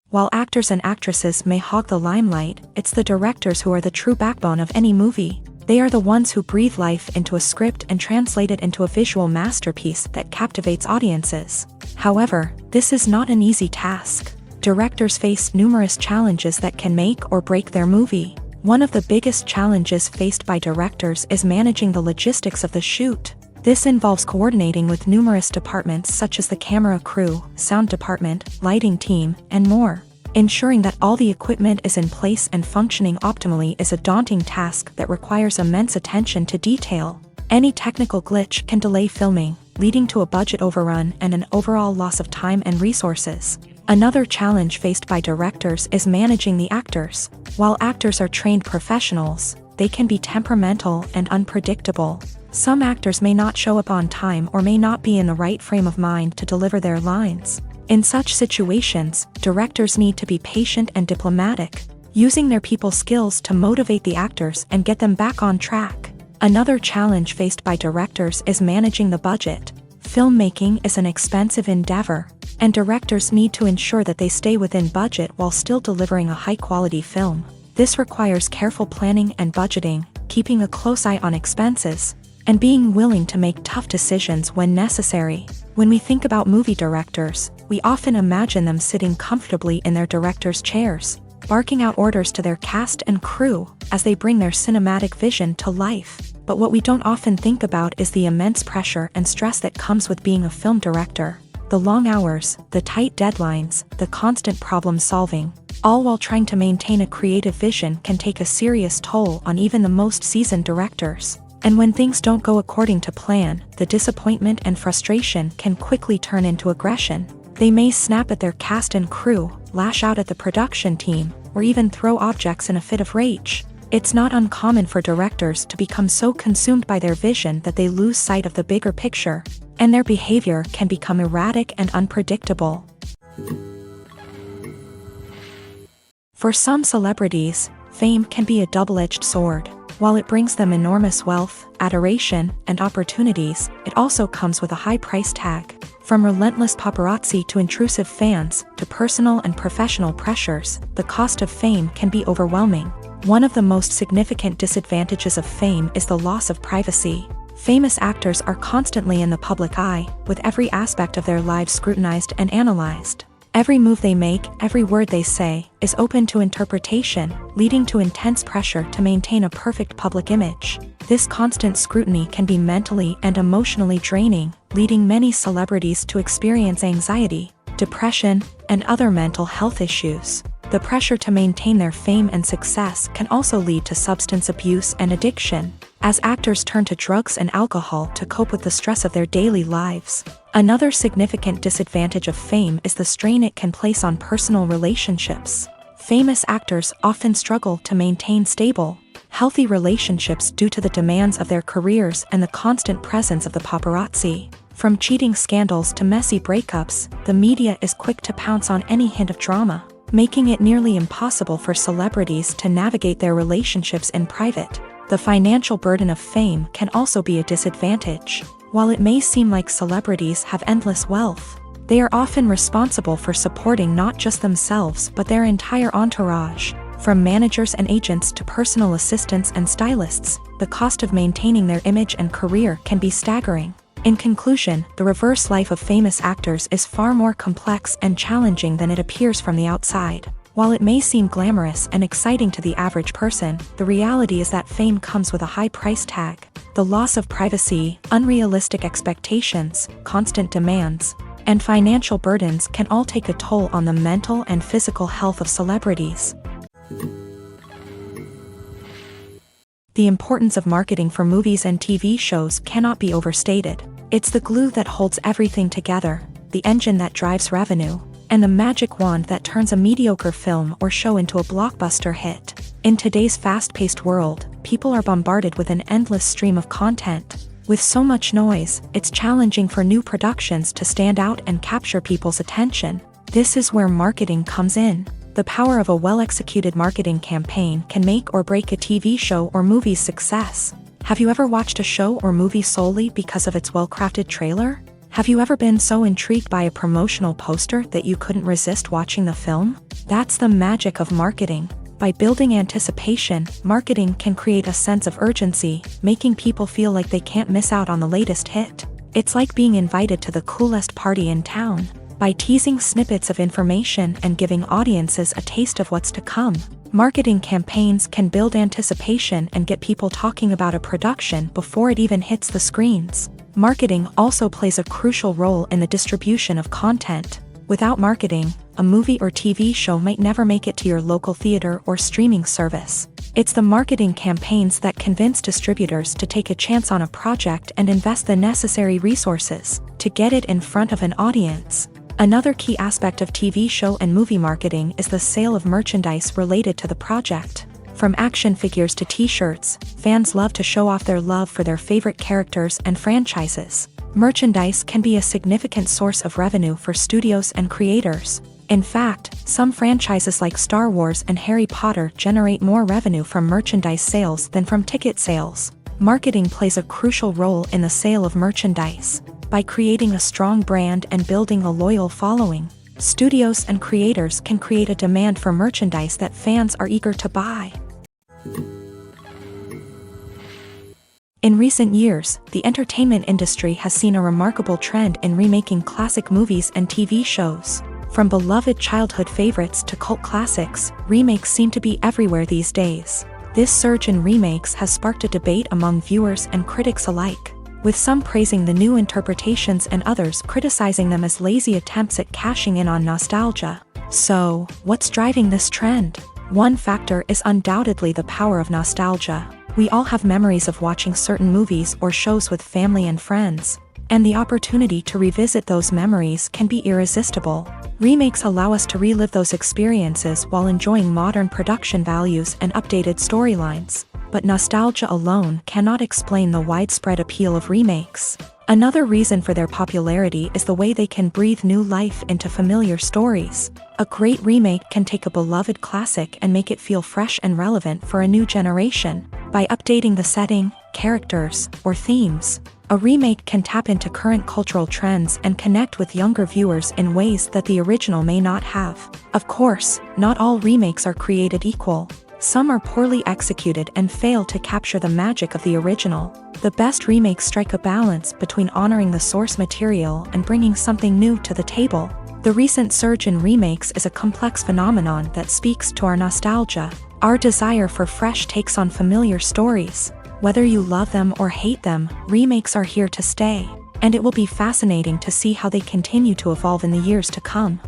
While actors and actresses may hog the limelight, it's the directors who are the true backbone of any movie. They are the ones who breathe life into a script and translate it into a visual masterpiece that captivates audiences. However, this is not an easy task. Directors face numerous challenges that can make or break their movie. One of the biggest challenges faced by directors is managing the logistics of the shoot. This involves coordinating with numerous departments such as the camera crew, sound department, lighting team, and more. Ensuring that all the equipment is in place and functioning optimally is a daunting task that requires immense attention to detail. Any technical glitch can delay filming, leading to a budget overrun and an overall loss of time and resources. Another challenge faced by directors is managing the actors. While actors are trained professionals, they can be temperamental and unpredictable. Some actors may not show up on time or may not be in the right frame of mind to deliver their lines. In such situations, directors need to be patient and diplomatic, using their people skills to motivate the actors and get them back on track. Another challenge faced by directors is managing the budget. Filmmaking is an expensive endeavor, and directors need to ensure that they stay within budget while still delivering a high-quality film. This requires careful planning and budgeting, keeping a close eye on expenses, and being willing to make tough decisions when necessary. When we think about movie directors, we often imagine them sitting comfortably in their director's chairs, barking out orders to their cast and crew as they bring their cinematic vision to life. But what we don't often think about is the immense pressure and stress that comes with being a film director. The long hours, the tight deadlines, the constant problem solving, all while trying to maintain a creative vision can take a serious toll on even the most seasoned directors. And when things don't go according to plan, the disappointment and frustration can quickly turn into aggression. They may snap at their cast and crew, lash out at the production team, or even throw objects in a fit of rage. It's not uncommon for directors to become so consumed by their vision that they lose sight of the bigger picture, and their behavior can become erratic and unpredictable. For some celebrities, fame can be a double-edged sword. While it brings them enormous wealth, adoration, and opportunities, it also comes with a high price tag. From relentless paparazzi to intrusive fans, to personal and professional pressures, the cost of fame can be overwhelming. One of the most significant disadvantages of fame is the loss of privacy. Famous actors are constantly in the public eye, with every aspect of their lives scrutinized and analyzed. Every move they make, every word they say, is open to interpretation, leading to intense pressure to maintain a perfect public image. This constant scrutiny can be mentally and emotionally draining, leading many celebrities to experience anxiety, depression, and other mental health issues. The pressure to maintain their fame and success can also lead to substance abuse and addiction, as actors turn to drugs and alcohol to cope with the stress of their daily lives. Another significant disadvantage of fame is the strain it can place on personal relationships. Famous actors often struggle to maintain stable, healthy relationships due to the demands of their careers and the constant presence of the paparazzi. From cheating scandals to messy breakups, the media is quick to pounce on any hint of drama, making it nearly impossible for celebrities to navigate their relationships in private. The financial burden of fame can also be a disadvantage. While it may seem like celebrities have endless wealth, they are often responsible for supporting not just themselves but their entire entourage. From managers and agents to personal assistants and stylists, the cost of maintaining their image and career can be staggering. In conclusion, the reverse life of famous actors is far more complex and challenging than it appears from the outside. While While it may seem glamorous and exciting to the average person, the reality is that fame comes with a high price tag. The loss of privacy, unrealistic expectations, constant demands, and financial burdens can all take a toll on the mental and physical health of celebrities. The importance of marketing for movies and TV shows cannot be overstated. It's the glue that holds everything together, the engine that drives revenue, and the magic wand that turns a mediocre film or show into a blockbuster hit. In today's fast-paced world, people are bombarded with an endless stream of content. With so much noise, it's challenging for new productions to stand out and capture people's attention. This is where marketing comes in. The power of a well-executed marketing campaign can make or break a TV show or movie's success. Have you ever watched a show or movie solely because of its well-crafted trailer? Have you ever been so intrigued by a promotional poster that you couldn't resist watching the film? That's the magic of marketing. By building anticipation, marketing can create a sense of urgency, making people feel like they can't miss out on the latest hit. It's like being invited to the coolest party in town. By teasing snippets of information and giving audiences a taste of what's to come, marketing campaigns can build anticipation and get people talking about a production before it even hits the screens. Marketing also plays a crucial role in the distribution of content. Without marketing, a movie or TV show might never make it to your local theater or streaming service. It's the marketing campaigns that convince distributors to take a chance on a project and invest the necessary resources to get it in front of an audience. Another key aspect of TV show and movie marketing is the sale of merchandise related to the project. From action figures to t-shirts, fans love to show off their love for their favorite characters and franchises. Merchandise can be a significant source of revenue for studios and creators. In fact, some franchises like Star Wars and Harry Potter generate more revenue from merchandise sales than from ticket sales. Marketing plays a crucial role in the sale of merchandise. By creating a strong brand and building a loyal following, studios and creators can create a demand for merchandise that fans are eager to buy. In recent years, the entertainment industry has seen a remarkable trend in remaking classic movies and TV shows. From beloved childhood favorites to cult classics, remakes seem to be everywhere these days. This surge in remakes has sparked a debate among viewers and critics alike, with some praising the new interpretations and others criticizing them as lazy attempts at cashing in on nostalgia. So, what's driving this trend? One factor is undoubtedly the power of nostalgia. We all have memories of watching certain movies or shows with family and friends, and the opportunity to revisit those memories can be irresistible. Remakes allow us to relive those experiences while enjoying modern production values and updated storylines. But nostalgia alone cannot explain the widespread appeal of remakes. Another reason for their popularity is the way they can breathe new life into familiar stories. A great remake can take a beloved classic and make it feel fresh and relevant for a new generation. By updating the setting, characters, or themes, a remake can tap into current cultural trends and connect with younger viewers in ways that the original may not have. Of course, not all remakes are created equal. Some are poorly executed and fail to capture the magic of the original. The best remakes strike a balance between honoring the source material and bringing something new to the table. The recent surge in remakes is a complex phenomenon that speaks to our nostalgia, our desire for fresh takes on familiar stories. Whether you love them or hate them, remakes are here to stay, and it will be fascinating to see how they continue to evolve in the years to come.